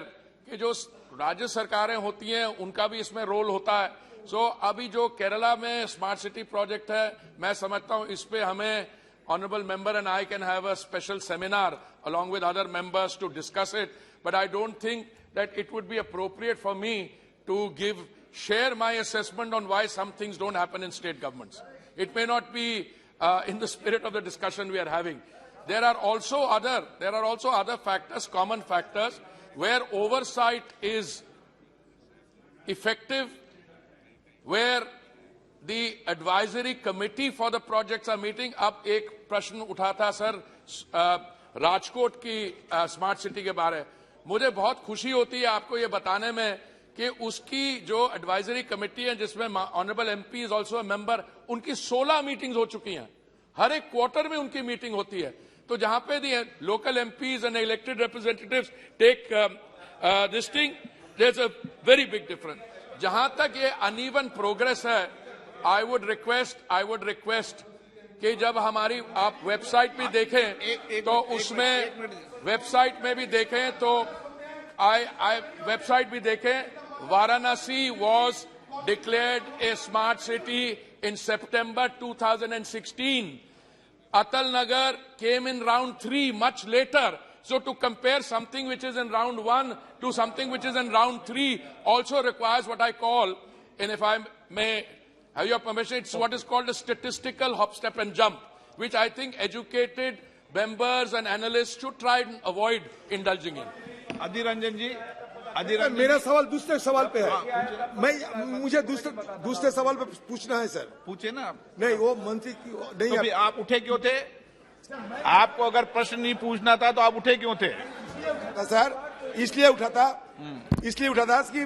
कि जो राज्य सरकारें होती हैं उनका भी इसमें रोल होता है. सो अभी जो केरला में स्मार्ट सिटी प्रोजेक्ट है, मैं समझता हूं इस पे हमें honorable member and I can have a special seminar along with other members to discuss it. But I don't think that it would be appropriate for me to share my assessment on why some things don't happen in state governments. It may not be in the spirit of the discussion we are having. There are also other factors, common factors, where oversight is effective, where the advisory committee for the projects are meeting. अब एक प्रश्न उठा था sir Rajkot की smart city के बारे. मुझे बहुत खुशी होती है आपको ये बताने में कि उसकी जो एडवाइजरी कमेटी है जिसमें honourable MP is also a member, उनकी 16 मीटिंग्स हो चुकी हैं. हर एक क्वार्टर में उनकी मीटिंग होती है. तो जहां पे the local MPs and elected representatives take this thing, there is a very big difference. जहां तक ये अनइवन प्रोग्रेस है, आई वुड रिक्वेस्ट कि जब हमारी आप वेबसाइट भी देखें तो उसमें वेबसाइट में भी देखें तो वेबसाइट भी देखें, Varanasi was declared A smart city in September 2016. Atal Nagar came in round 3 much later. So to compare something which is in round 1 to something which is in round 3 also requires what I call, and if I may have your permission, it's what is called a statistical hop, step and jump, which I think educated members and analysts should try and avoid indulging in. Adhir Ranjan जी, मेरा सवाल दूसरे सवाल पे है. मुझे दूसरे सवाल पे पूछना है सर. पूछे ना आप. नहीं, वो मंत्री नहीं. तो आप उठे क्यों थे? आपको अगर प्रश्न नहीं पूछना था तो आप उठे क्यों थे? सर इसलिए उठा था कि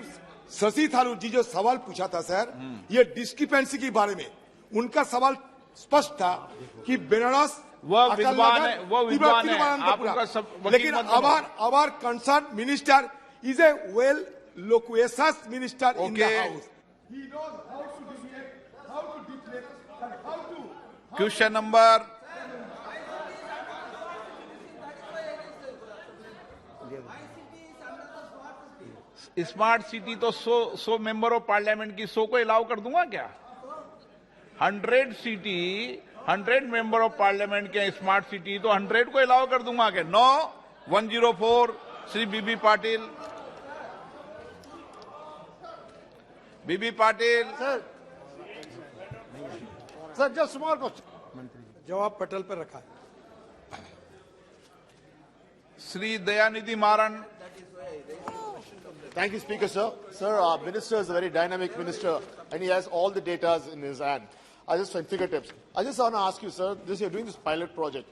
शशि थरूर जी जो सवाल पूछा था सर, ये डिस्क्रिपेंसी के बारे में उनका सवाल स्पष्ट था कि बेनारस वो विद्वान है आपका सब. लेकिन our concerned minister is a well loquacious minister in the house. He knows how to deflect, how to. Question number. Smart city तो 100 मेंबर ऑफ पार्लियामेंट की 100 को अलाउ कर दूंगा क्या? 100 सिटी 100 मेंबर ऑफ पार्लियामेंट के स्मार्ट सिटी तो 100 को allow कर दूंगा क्या? No. 104 Shri B B Patil. B B Patil sir just small question. जवाब पटल पर रखा है. Shri Dayanidhi Maran. Thank you, Speaker, sir. Sir, our minister is a very dynamic minister, and he has all the data in his hand. I just find fingertips. I just want to ask you, sir, you're doing this pilot project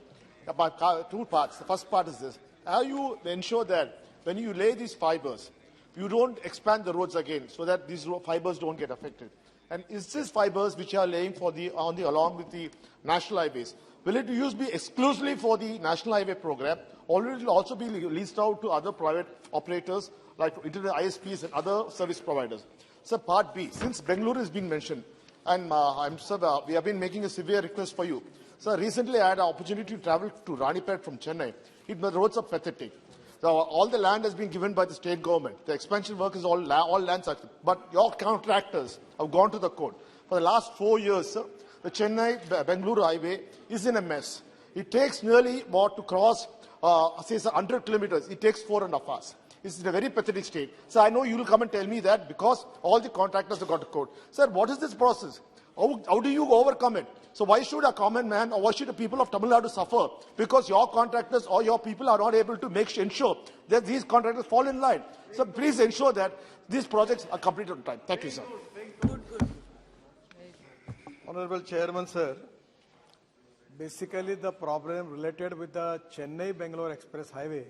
about 2 parts. The first part is this: how you ensure that when you lay these fibers, you don't expand the roads again, so that these fibers don't get affected? And is this fibers which are laying for along with the national highways, will it be exclusively for the national highway program, or will it also be leased out to other private operators like internet ISPs and other service providers? So part B, since Bengaluru has been mentioned, and we have been making a severe request for you. So recently I had an opportunity to travel to Ranipet from Chennai. The roads are pathetic. So all the land has been given by the state government. The expansion work is all land section. But your contractors have gone to the court. For the last 4 years, sir, the Chennai-Bengaluru highway is in a mess. It takes nearly to cross, say 100 kilometers. It takes 4.5 hours. It's in a very pathetic state. So I know you will come and tell me that because all the contractors have got to court. Sir, what is this process? How do you overcome it? So why should a common man or why should the people of Tamil Nadu suffer? Because your contractors or your people are not able to ensure that these contractors fall in line. So please ensure that these projects are completed on time. Thank you, sir. Honorable Chairman, sir, basically the problem related with the Chennai-Bangalore Express Highway,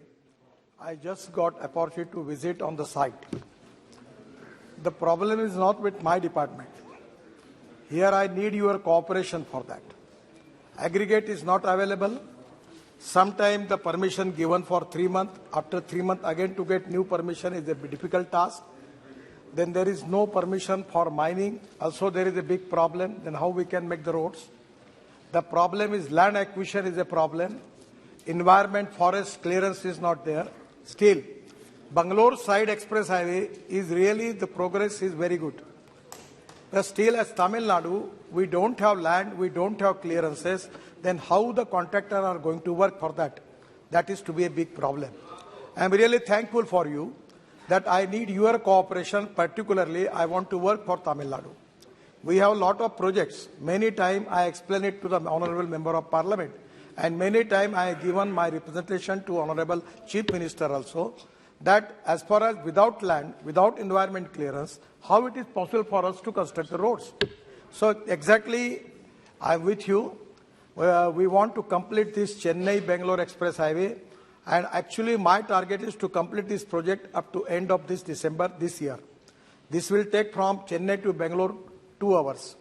I just got opportunity to visit on the site. The problem is not with my department. Here I need your cooperation for that. Aggregate is not available. Sometimes the permission given for 3 months. After 3 months again to get new permission is a difficult task. Then there is no permission for mining. Also there is a big problem. Then how we can make the roads? The problem is land acquisition is a problem. Environment, forest clearance is not there. Still, Bangalore side express highway is really, the progress is very good. But still, as Tamil Nadu, we don't have land, we don't have clearances, then how the contractor are going to work for that? That is to be a big problem. I am really thankful for you that I need your cooperation, particularly I want to work for Tamil Nadu. We have a lot of projects. Many times I explain it to the Honorable Member of Parliament, and many times I have given my representation to Honorable Chief Minister also, that as far as without land, without environment clearance, how it is possible for us to construct the roads. So exactly, I am with you. We want to complete this Chennai-Bangalore Express Highway, and actually my target is to complete this project up to end of this December this year. This will take from Chennai to Bangalore 2 hours.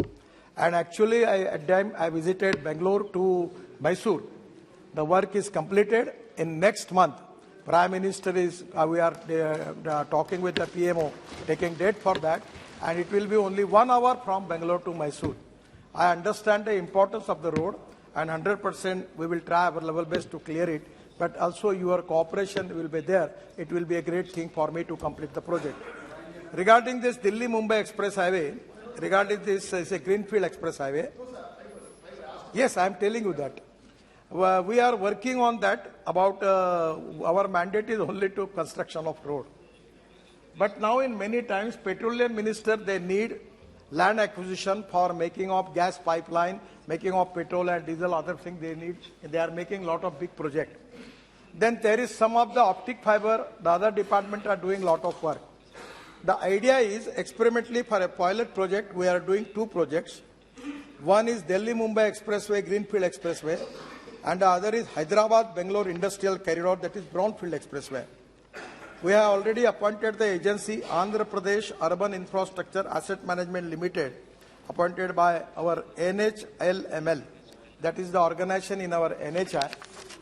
And actually, at time I visited Bangalore to Mysore. The work is completed. In next month, Prime Minister is, we are talking with the PMO, taking date for that, and it will be only 1 hour from Bangalore to Mysore. I understand the importance of the road, and 100% we will try our level best to clear it, but also your cooperation will be there. It will be a great thing for me to complete the project. Regarding this Delhi-Mumbai Express Highway, regarding this is a Greenfield Express Highway. Yes, I am telling you that. We are working on that. About our mandate is only to construction of road. But now in many times, petroleum minister, they need land acquisition for making of gas pipeline, making of petrol and diesel, other things they need. They are making a lot of big projects. Then there is some of the optic fiber, the other department are doing a lot of work. The idea is, experimentally for a pilot project, we are doing 2 projects. One is Delhi-Mumbai Expressway, Greenfield Expressway, and the other is Hyderabad-Bangalore Industrial Corridor, that is Brownfield Expressway. We have already appointed the agency Andhra Pradesh Urban Infrastructure Asset Management Limited, appointed by our NHLML, that is the organization in our NHI.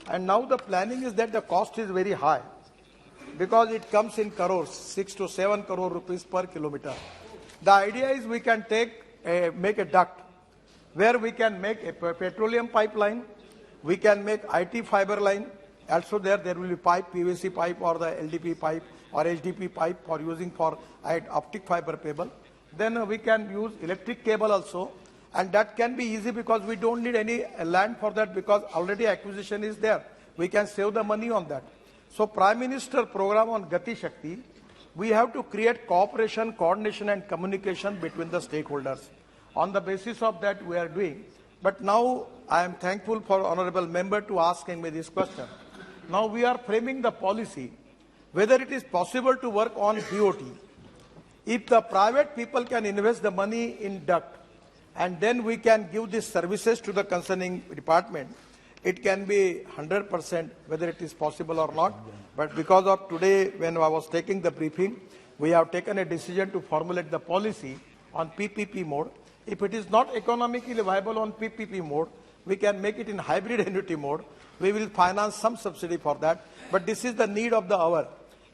And now the planning is that the cost is very high, because it comes in crores, 6 to 7 crore rupees per kilometer. The idea is we can make a duct where we can make a petroleum pipeline, we can make IT fiber line. Also there will be pipe, PVC pipe or the LDP pipe or HDP pipe for using for optic fiber cable. Then we can use electric cable also, and that can be easy because we don't need any land for that, because already acquisition is there. We can save the money on that. So Prime Minister program on Gati Shakti, we have to create cooperation, coordination and communication between the stakeholders. On the basis of that we are doing. But now I am thankful for Honorable Member to asking me this question. Now we are framing the policy, whether it is possible to work on BOT. If the private people can invest the money in duct, and then we can give these services to the concerning department, it can be 100% whether it is possible or not. But because of today, when I was taking the briefing, we have taken a decision to formulate the policy on PPP mode. If it is not economically viable on PPP mode, we can make it in hybrid annuity mode. We will finance some subsidy for that. But this is the need of the hour,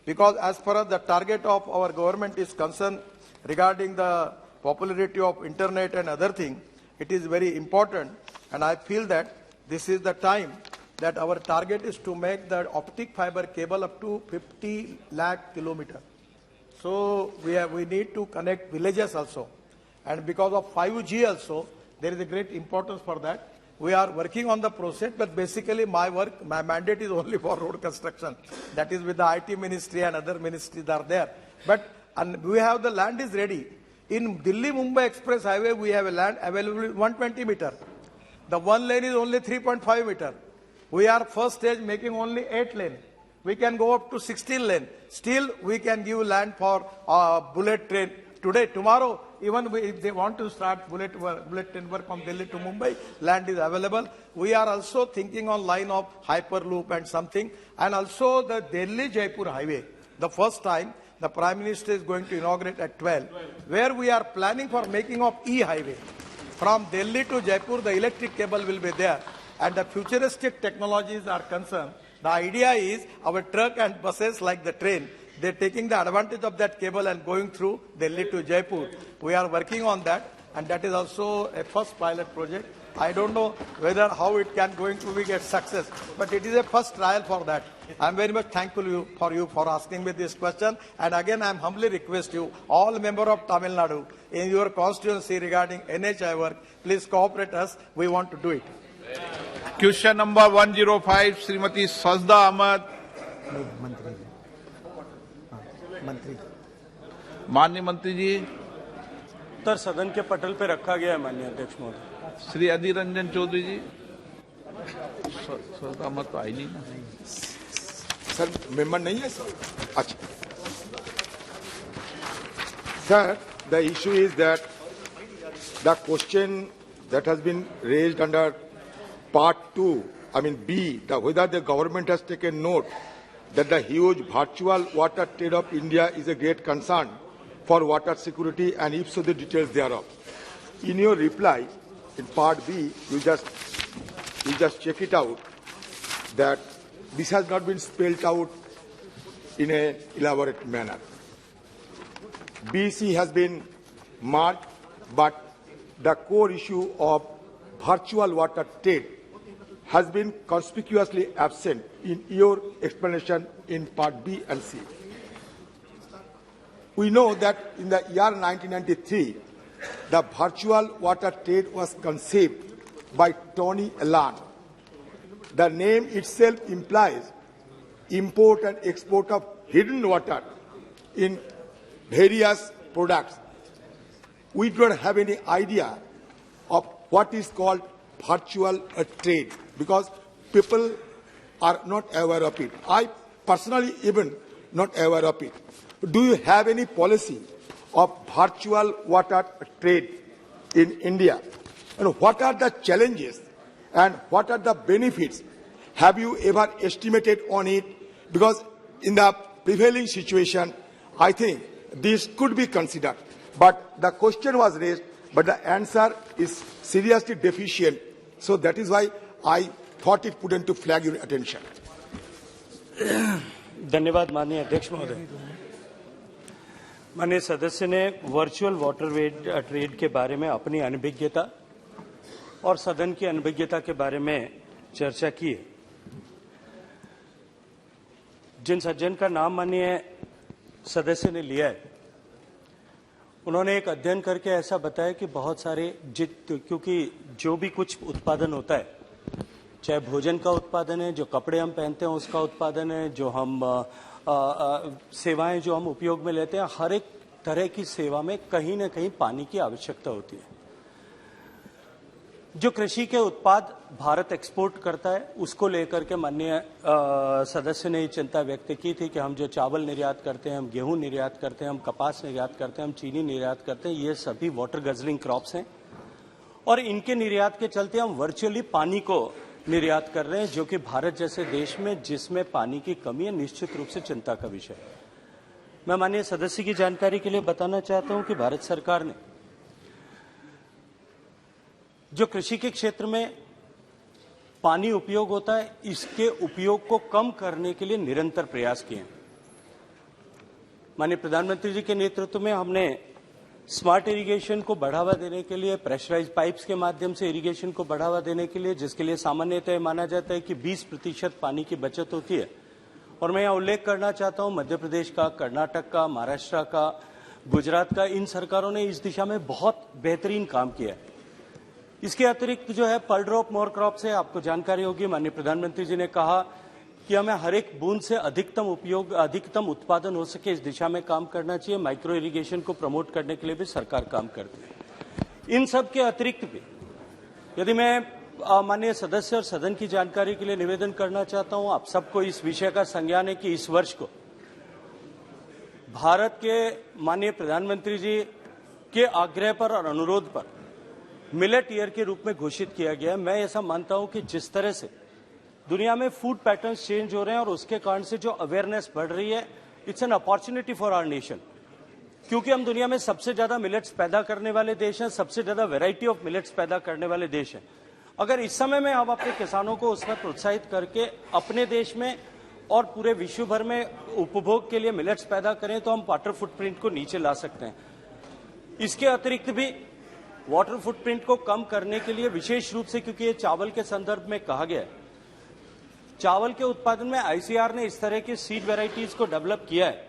because as far as the target of our government is concerned regarding the popularity of internet and other things, it is very important. And I feel that this is the time that our target is to make the optic fiber cable up to 50 lakh kilometers. So we need to connect villages also. And because of 5G also, there is a great importance for that. We are working on the process, but basically my mandate is only for road construction. That is with the IT ministry and other ministries are there. But we have the land is ready. In Delhi-Mumbai Express Highway, we have a land available 120 meter. The one lane is only 3.5 meter. We are first stage making only 8 lane. We can go up to 16 lane. Still, we can give land for bullet train. Today, tomorrow, even if they want to start bullet train work from Delhi to Mumbai, land is available. We are also thinking on line of Hyperloop and something. And also the Delhi-Jaipur highway. The first time, the Prime Minister is going to inaugurate at 12, where we are planning for making of e-highway. From Delhi to Jaipur, the electric cable will be there. And the futuristic technologies are concerned. The idea is our truck and buses like the train, they're taking the advantage of that cable and going through Delhi to Jaipur. We are working on that, and that is also a first pilot project. I don't know whether how it can going to be get success, but it is a first trial for that. I am very much thankful for you for asking me this question. And again, I am humbly request you, all member of Tamil Nadu, in your constituency regarding NHI work, please cooperate us. We want to do it. Question number 105 Shrimati सजदा अहमद। माननीय मंत्री जी। उत्तर सदन के पटल पे रखा गया है माननीय अध्यक्ष महोदय। श्री अधीर रंजन चौधरी जी। सजदा अहमद तो आई नहीं ना। सर मेंबर नहीं है सर। अच्छा sir, the issue is that the question that has been raised under part 2, I mean B, whether the government has taken note that the huge virtual water trade of India is a great concern for water security, and if so, the details thereof. In your reply, in part B, you just check it out that this has not been spelled out in an elaborate manner. BC has been marked, but the core issue of virtual water trade has been conspicuously absent in your explanation in part B and C. We know that in the year 1993, the virtual water trade was conceived by Tony Allen. The name itself implies import and export of hidden water in various products. We don't have any idea of what is called virtual trade because people are not aware of it. I personally even not aware of it. Do you have any policy of virtual water trade in India? And what are the challenges and what are the benefits? Have you ever estimated on it? Because in the prevailing situation, I think this could be considered. But the question was raised, but the answer is seriously deficient. So that is why I thought it prudent to flag your attention. धन्यवाद माननीय अध्यक्ष महोदय। माननीय सदस्य ने virtual water trade के बारे में अपनी अनभिज्ञता और सदन की अनभिज्ञता के बारे में चर्चा की है। जिन सज्जन का नाम माननीय सदस्य ने लिया है, उन्होंने एक अध्ययन करके ऐसा बताया कि बहुत सारे क्योंकि जो भी कुछ उत्पादन होता है, चाहे भोजन का उत्पादन है, जो कपड़े हम पहनते हैं उसका उत्पादन है, जो हम सेवाएं जो हम उपयोग में लेते हैं, हर एक तरह की सेवा में कहीं न कहीं पानी की आवश्यकता होती है। जो कृषि के उत्पाद भारत एक्सपोर्ट करता है, उसको लेकर के माननीय सदस्य ने चिंता व्यक्त की थी कि हम जो चावल निर्यात करते हैं, हम गेहूं निर्यात करते हैं, हम कपास निर्यात करते हैं, हम चीनी निर्यात करते हैं, ये सभी वाटर गजलिंग क्रॉप्स हैं और इनके निर्यात के चलते हम वर्चुअली पानी को निर्यात कर रहे हैं, जो कि भारत जैसे देश में जिसमें पानी की कमी है, निश्चित रूप से चिंता का विषय है। मैं माननीय सदस्य की जानकारी के लिए बताना चाहता हूं कि भारत सरकार ने जो कृषि के क्षेत्र में पानी उपयोग होता है, इसके उपयोग को कम करने के लिए निरंतर प्रयास किए हैं। माननीय प्रधानमंत्री जी के नेतृत्व में हमने स्मार्ट इरिगेशन को बढ़ावा देने के लिए, प्रेशराइज्ड पाइप्स के माध्यम से इरिगेशन को बढ़ावा देने के लिए, जिसके लिए सामान्यतः माना जाता है कि 20% पानी की बचत होती है, और मैं यहाँ उल्लेख करना चाहता हूँ मध्य प्रदेश का, कर्नाटक का, महाराष्ट्र का, गुजरात का, इन सरकारों ने इस दिशा में बहुत बेहतरीन काम किया है। इसके अतिरिक्त जो है पर ड्रॉप मोर क्रॉप से आपको जानकारी होगी, माननीय प्रधानमंत्री जी ने कहा कि हमें हर एक बूंद से अधिकतम उत्पादन हो सके, इस दिशा में काम करना चाहिए। माइक्रो इरिगेशन को प्रमोट करने के लिए भी सरकार काम करती है। इन सब के अतिरिक्त भी यदि मैं माननीय सदस्य और सदन की जानकारी के लिए निवेदन करना चाहता हूं, आप सबको इस विषय का संज्ञान है कि इस वर्ष को भारत के माननीय प्रधानमंत्री जी के आग्रह पर और अनुरोध पर मिलेट ईयर के रूप में घोषित किया गया है। मैं ऐसा मानता हूं कि जिस तरह से दुनिया में फूड पैटर्न्स चेंज हो रहे हैं और उसके कारण से जो अवेयरनेस बढ़ रही है, it's an opportunity for our nation, क्योंकि हम दुनिया में सबसे ज्यादा मिलेट्स पैदा करने वाले देश हैं, सबसे ज्यादा वैरायटी ऑफ मिलेट्स पैदा करने वाले देश हैं। अगर इस समय में हम अपने किसानों को उसमें प्रोत्साहित करके अपने देश में और पूरे विश्व भर में उपभोग के लिए मिलेट्स पैदा करें तो हम वाटर फुटप्रिंट को नीचे ला सकते हैं। इसके अतिरिक्त भी वाटर फुटप्रिंट को कम करने के लिए विशेष रूप से, क्योंकि ये चावल के संदर्भ में कहा गया है, चावल के उत्पादन में आईसीआर ने इस तरह की सीड वेराइटीज को डेवलप किया है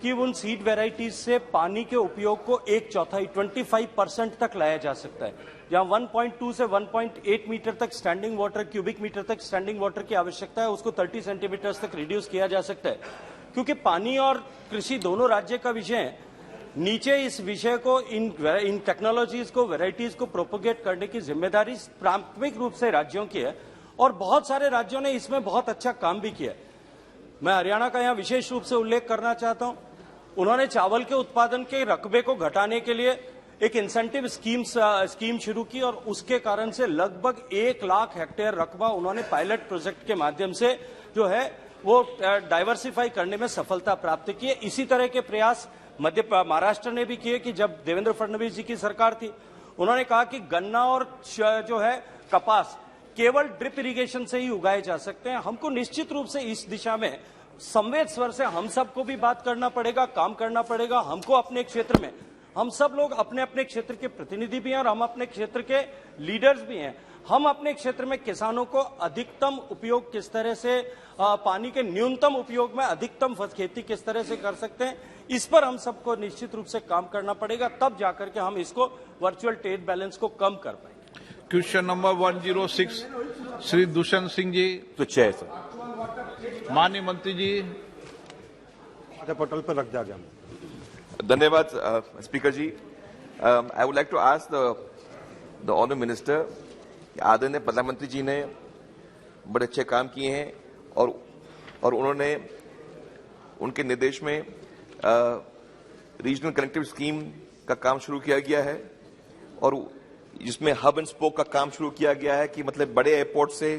कि उन सीड वेराइटीज से पानी के उपयोग को 1/4 25% तक लाया जा सकता है। जहां 1.2 से 1.8 मीटर तक स्टैंडिंग वाटर, क्यूबिक मीटर तक स्टैंडिंग वाटर की आवश्यकता है, उसको 30 सेंटीमीटर तक रिड्यूस किया जा सकता है। क्योंकि पानी और कृषि दोनों राज्य का विषय है, नीचे इस विषय को, इन टेक्नोलॉजीज को, वेराइटीज को प्रोपोगेट करने की जिम्मेदारी प्राथमिक रूप से राज्यों की है और बहुत सारे राज्यों ने इसमें बहुत अच्छा काम भी किया। मैं हरियाणा का यहां विशेष रूप से उल्लेख करना चाहता हूं। उन्होंने चावल के उत्पादन के रकबे को घटाने के लिए एक इंसेंटिव स्कीम शुरू की और उसके कारण से लगभग 1 लाख हेक्टेयर रकबा उन्होंने पायलट प्रोजेक्ट के माध्यम से जो है वो डाइवर्सिफाई करने में सफलता प्राप्त की है। इसी तरह के प्रयास महाराष्ट्र ने भी किए कि जब देवेंद्र फडणवीस जी की सरकार थी, उन्होंने कहा कि गन्ना और जो है कपास केवल ड्रिप इरिगेशन से ही उगाए जा सकते हैं। हमको निश्चित रूप से इस दिशा में संवेद स्वर से हम सबको भी बात करना पड़ेगा, काम करना पड़ेगा। हमको अपने क्षेत्र में, हम सब लोग अपने अपने क्षेत्र के प्रतिनिधि भी हैं और हम अपने क्षेत्र के लीडर्स भी हैं। हम अपने क्षेत्र में किसानों को अधिकतम उपयोग किस तरह से, पानी के न्यूनतम उपयोग में अधिकतम खेती किस तरह से कर सकते हैं, इस पर हम सबको निश्चित रूप से काम करना पड़ेगा। तब जाकर के हम इसको वर्चुअल ट्रेड बैलेंस को कम कर पाएंगे। Question number 106 Shri Dushyant Singh ji. तो चेयर सर, माननीय मंत्री जी पोर्टल पर रख दिया गया। धन्यवाद speaker ji. I would like to ask the honour minister, आदरणीय प्रधानमंत्री जी ने बड़े अच्छे काम किए हैं और उन्होंने उनके निर्देश में रीजनल कनेक्टिव स्कीम का काम शुरू किया गया है और जिसमें हब एंड स्पोक का काम शुरू किया गया है कि मतलब बड़े एयरपोर्ट से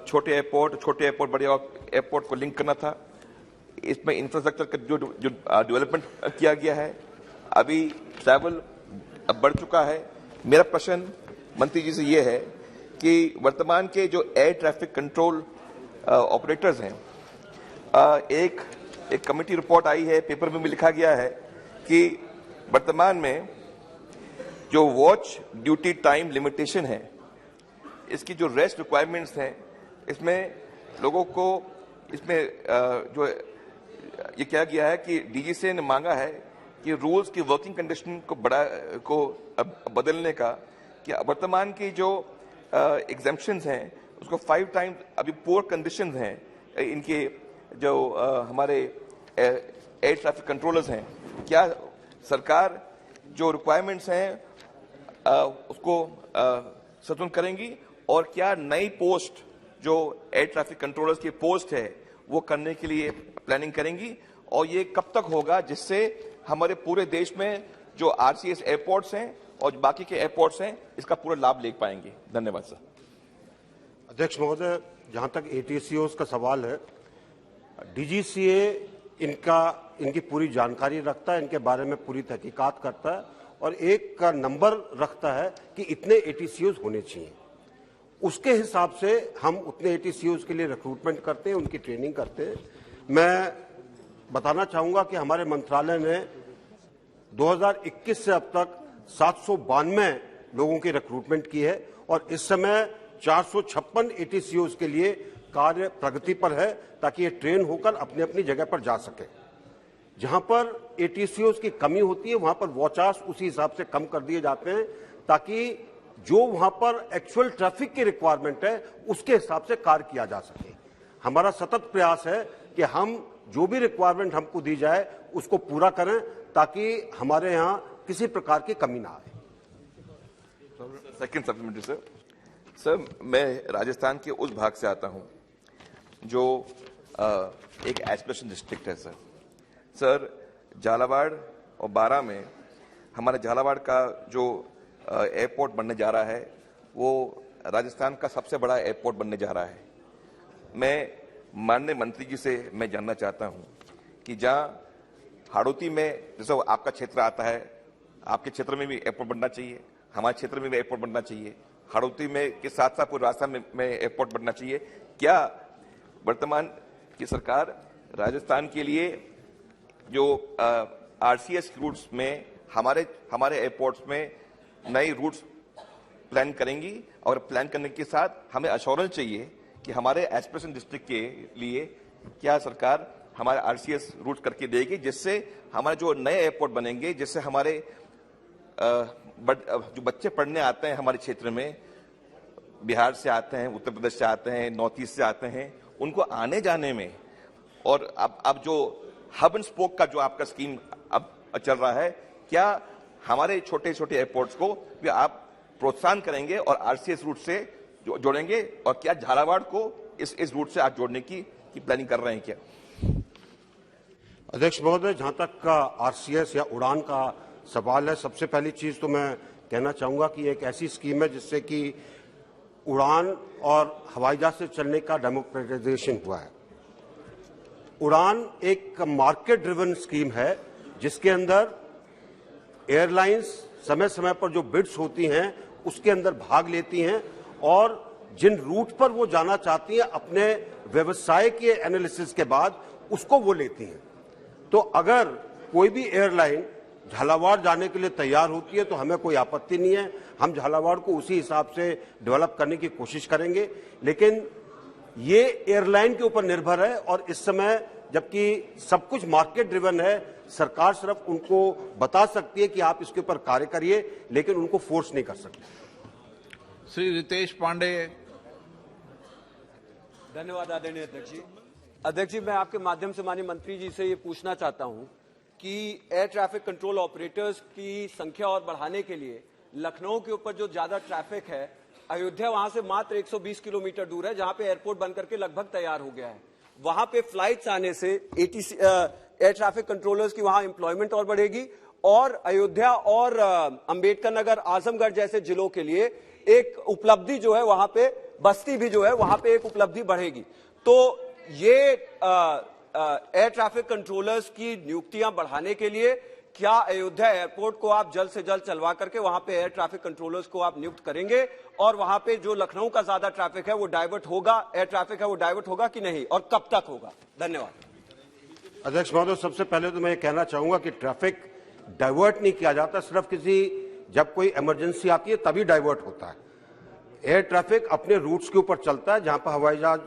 छोटे एयरपोर्ट बड़े एयरपोर्ट को लिंक करना था। इसमें इंफ्रास्ट्रक्चर का जो डेवलपमेंट किया गया है, अभी ट्रैवल अब बढ़ चुका है। मेरा प्रश्न मंत्री जी से ये है कि वर्तमान के जो एयर ट्रैफिक कंट्रोल ऑपरेटर्स हैं, एक कमेटी रिपोर्ट आई है, पेपर में भी लिखा गया है कि वर्तमान में जो वॉच ड्यूटी टाइम लिमिटेशन है, इसकी जो रेस्ट रिक्वायरमेंट्स हैं, इसमें लोगों को इसमें जो ये क्या गया है कि डीजीसीए ने मांगा है कि रूल्स की वर्किंग कंडीशन को बदलने का, कि वर्तमान की जो एग्जेम्पशंस हैं उसको 5 टाइम्स अभी पुअर कंडीशंस हैं इनके जो हमारे एयर ट्रैफिक कंट्रोलर्स हैं। क्या सरकार जो रिक्वायरमेंट्स हैं उसको सतुलन करेंगी और क्या नई पोस्ट जो एयर ट्रैफिक कंट्रोलर्स की पोस्ट है वो करने के लिए प्लानिंग करेंगी और ये कब तक होगा जिससे हमारे पूरे देश में जो आरसीएस एयरपोर्ट्स हैं और बाकी के एयरपोर्ट्स हैं इसका पूरा लाभ ले पाएंगे? धन्यवाद सर। अध्यक्ष महोदय, जहां तक एटीसीओज का सवाल है, डीजीसीए इनकी पूरी जानकारी रखता है, इनके बारे में पूरी तहकीकात करता है और एक का नंबर रखता है कि इतने एटीसीओज होने चाहिए। उसके हिसाब से हम उतने एटीसीओज के लिए रिक्रूटमेंट करते हैं, उनकी ट्रेनिंग करते हैं। मैं बताना चाहूंगा कि हमारे मंत्रालय ने 2021 से अब तक 792 लोगों की रिक्रूटमेंट की है और इस समय 456 एटीसीओज के लिए कार्य प्रगति पर है ताकि ये ट्रेन होकर अपनी अपनी जगह पर जा सके। जहां पर एटीसीओज की कमी होती है वहां पर वॉचर्स उसी हिसाब से कम कर दिए जाते हैं ताकि जो वहां पर एक्चुअल ट्रैफिक की रिक्वायरमेंट है उसके हिसाब से कार्य किया जा सके। हमारा सतत प्रयास है कि हम जो भी रिक्वायरमेंट हमको दी जाए उसको पूरा करें ताकि हमारे यहां किसी प्रकार की कमी ना आए। सेकंड सप्लीमेंट्री सर, मैं राजस्थान के उस भाग से आता हूं जो एक एस्पिरेशन डिस्ट्रिक्ट है सर, झालावाड़ और बारां में हमारे झालावाड़ का जो एयरपोर्ट बनने जा रहा है वो राजस्थान का सबसे बड़ा एयरपोर्ट बनने जा रहा है। मैं माननीय मंत्री जी से मैं जानना चाहता हूं कि जहां हाड़ौती में जैसे आपका क्षेत्र आता है, आपके क्षेत्र में भी एयरपोर्ट बनना चाहिए, हमारे क्षेत्र में भी एयरपोर्ट बनना चाहिए, हाड़ौती में के साथ साथ पूरे राजस्थान में एयरपोर्ट बनना चाहिए। क्या वर्तमान की सरकार राजस्थान के लिए जो आरसीएस रूट्स में हमारे एयरपोर्ट्स में नई रूट्स प्लान करेंगी और प्लान करने के साथ हमें अश्योरेंस चाहिए कि हमारे एस्पिरेशन डिस्ट्रिक्ट के लिए क्या सरकार हमारे आरसीएस रूट करके देगी, जिससे हमारे जो नए एयरपोर्ट बनेंगे, जिससे हमारे जो बच्चे पढ़ने आते हैं हमारे क्षेत्र में, बिहार से आते हैं, उत्तर प्रदेश से आते हैं, नॉर्थ ईस्ट से आते हैं, उनको आने जाने में, और अब जो हब एंड स्पोक का जो आपका स्कीम अब चल रहा है, क्या हमारे छोटे छोटे एयरपोर्ट्स को भी आप प्रोत्साहन करेंगे और आरसीएस रूट से जोड़ेंगे, और क्या झालावाड़ को इस रूट से आप जोड़ने की प्लानिंग कर रहे हैं क्या? अध्यक्ष महोदय, जहां तक का आरसीएस या उड़ान का सवाल है, सबसे पहली चीज तो मैं कहना चाहूंगा कि एक ऐसी स्कीम है जिससे कि उड़ान और हवाई जहाज से चलने का डेमोक्रेटाइजेशन हुआ है। उड़ान एक मार्केट ड्रिवन स्कीम है जिसके अंदर एयरलाइंस समय समय पर जो बिड्स होती हैं उसके अंदर भाग लेती हैं और जिन रूट पर वो जाना चाहती हैं अपने व्यवसाय के एनालिसिस के बाद उसको वो लेती हैं। तो अगर कोई भी एयरलाइन झालावाड़ जाने के लिए तैयार होती है तो हमें कोई आपत्ति नहीं है, हम झालावाड़ को उसी हिसाब से डेवलप करने की कोशिश करेंगे, लेकिन ये एयरलाइन के ऊपर निर्भर है। और इस समय जबकि सब कुछ मार्केट ड्रिवन है, सरकार सिर्फ उनको बता सकती है कि आप इसके ऊपर कार्य करिए, लेकिन उनको फोर्स नहीं कर सकती। श्री रितेश पांडे। धन्यवाद आदरणीय अध्यक्ष जी। अध्यक्ष जी, मैं आपके माध्यम से माननीय मंत्री जी से ये पूछना चाहता हूं कि एयर ट्रैफिक कंट्रोल ऑपरेटर्स की संख्या और बढ़ाने के लिए लखनऊ के ऊपर जो ज्यादा ट्रैफिक है, अयोध्या वहां से मात्र 120 किलोमीटर दूर है, जहां पे एयरपोर्ट बनकर के लगभग तैयार हो गया है। वहां पे फ्लाइट्स आने से एयर ट्रैफिक कंट्रोलर्स की वहां एम्प्लॉयमेंट और बढ़ेगी और अयोध्या और अंबेडकर नगर, आजमगढ़ जैसे जिलों के लिए एक उपलब्धि जो है वहां पे, बस्ती भी जो है वहां पे एक उपलब्धि बढ़ेगी। तो ये एयर ट्रैफिक कंट्रोलर्स की नियुक्तियां बढ़ाने के लिए क्या अयोध्या एयरपोर्ट को आप जल्द से जल्द चलवा करके वहां पे एयर ट्रैफिक कंट्रोलर्स को आप नियुक्त करेंगे और वहां पे जो लखनऊ का ज्यादा ट्रैफिक है वो डाइवर्ट होगा, एयर ट्रैफिक है वो डाइवर्ट होगा कि नहीं, और कब तक होगा? धन्यवाद। अध्यक्ष महोदय, सबसे पहले तो मैं ये कहना चाहूंगा कि ट्रैफिक डाइवर्ट नहीं किया जाता, सिर्फ जब कोई इमरजेंसी आती है तभी डाइवर्ट होता है। एयर ट्रैफिक अपने रूट्स के ऊपर चलता है, जहां पर हवाई जहाज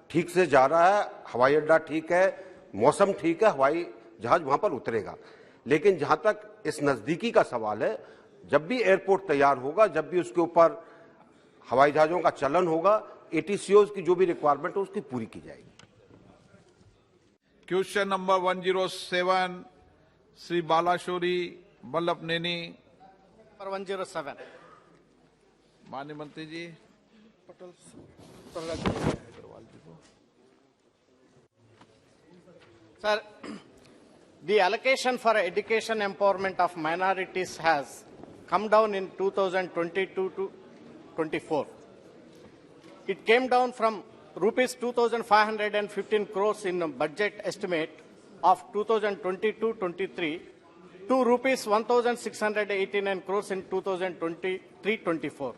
ठीक से जा रहा है, हवाई अड्डा ठीक है, मौसम ठीक है, हवाई जहाज वहां पर उतरेगा। लेकिन जहां तक इस नजदीकी का सवाल है, जब भी एयरपोर्ट तैयार होगा, जब भी उसके ऊपर हवाई जहाजों का चलन होगा, एटीसीओज की जो भी रिक्वायरमेंट है उसकी पूरी की जाएगी। Question number 107 Shri Balashowry Vallabhaneni. 107 माननीय मंत्री जी। Sir, the allocation for education empowerment of minorities has come down in 2022 to 24. It came down from rupees 2,515 crores in the budget estimate of 2022-23 to rupees 1,689 crores in 2023-24.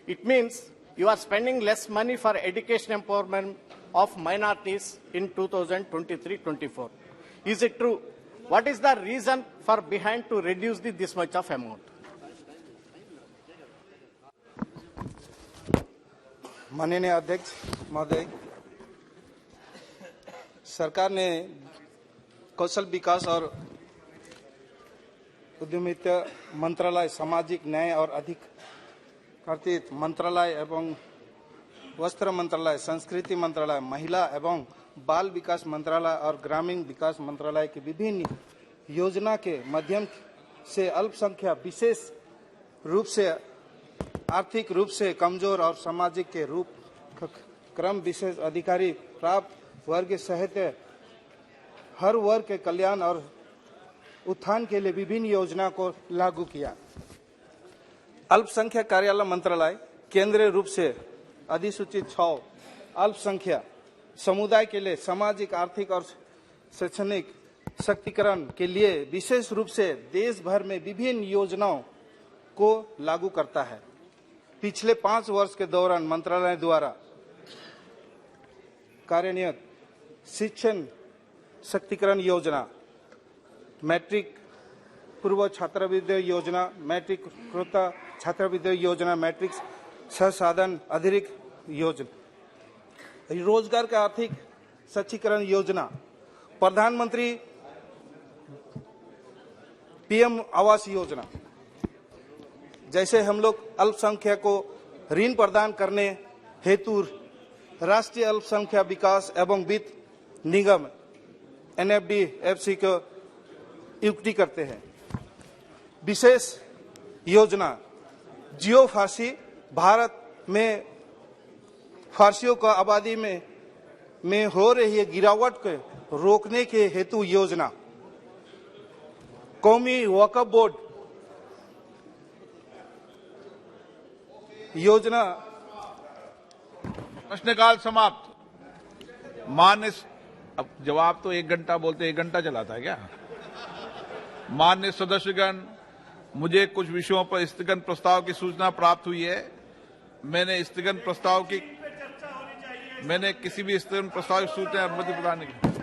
It means you are spending less money for education empowerment of minorities in 2023-24. Is it true? What is the reason for behind to reduce this much of amount? माननीय अध्यक्ष महोदय, सरकार ने कौशल विकास और उद्यमिता मंत्रालय, सामाजिक न्याय और अधिकारिता मंत्रालय एवं वस्त्र मंत्रालय, संस्कृति मंत्रालय, महिला एवं बाल विकास मंत्रालय और ग्रामीण विकास मंत्रालय की विभिन्न योजना के माध्यम से अल्पसंख्यक, विशेष रूप से आर्थिक रूप से कमजोर और सामाजिक के रूप क्रम विशेष अधिकारी प्राप्त वर्ग सहित हर वर्ग के कल्याण और उत्थान के लिए विभिन्न योजना को लागू किया। अल्पसंख्यक कार्यालय मंत्रालय केंद्रीय रूप से अधिसूचित 6 अल्पसंख्यक समुदाय के लिए सामाजिक, आर्थिक और शैक्षणिक सशक्तिकरण के लिए विशेष रूप से देश भर में विभिन्न योजनाओं को लागू करता है। पिछले 5 वर्ष के दौरान मंत्रालय द्वारा कार्यान्वित शिक्षण सशक्तिकरण योजना, मैट्रिक पूर्व छात्रवृत्ति योजना, मैट्रिकोत्तर छात्रवृत्ति योजना, मैट्रिक संसाधन अतिरिक्त योजना, रोजगार का आर्थिक सशक्तिकरण योजना, प्रधानमंत्री पीएम आवास योजना, जैसे हम लोग अल्पसंख्यक को ऋण प्रदान करने हेतु राष्ट्रीय अल्पसंख्यक विकास एवं वित्त निगम NFDFC को नियुक्ति करते हैं। विशेष योजना जियो फारसी, भारत में फारसियों का आबादी में हो रही गिरावट को रोकने के हेतु योजना, कौमी वक्फ बोर्ड योजना। प्रश्नकाल समाप्त। मान्य, अब जवाब तो 1 घंटा बोलते 1 घंटा चलाता है क्या? मान्य सदस्यगण, मुझे कुछ विषयों पर स्थगन प्रस्ताव की सूचना प्राप्त हुई है। मैंने किसी भी स्थगन प्रस्ताव की सूचना मध्य प्रदान नहीं की।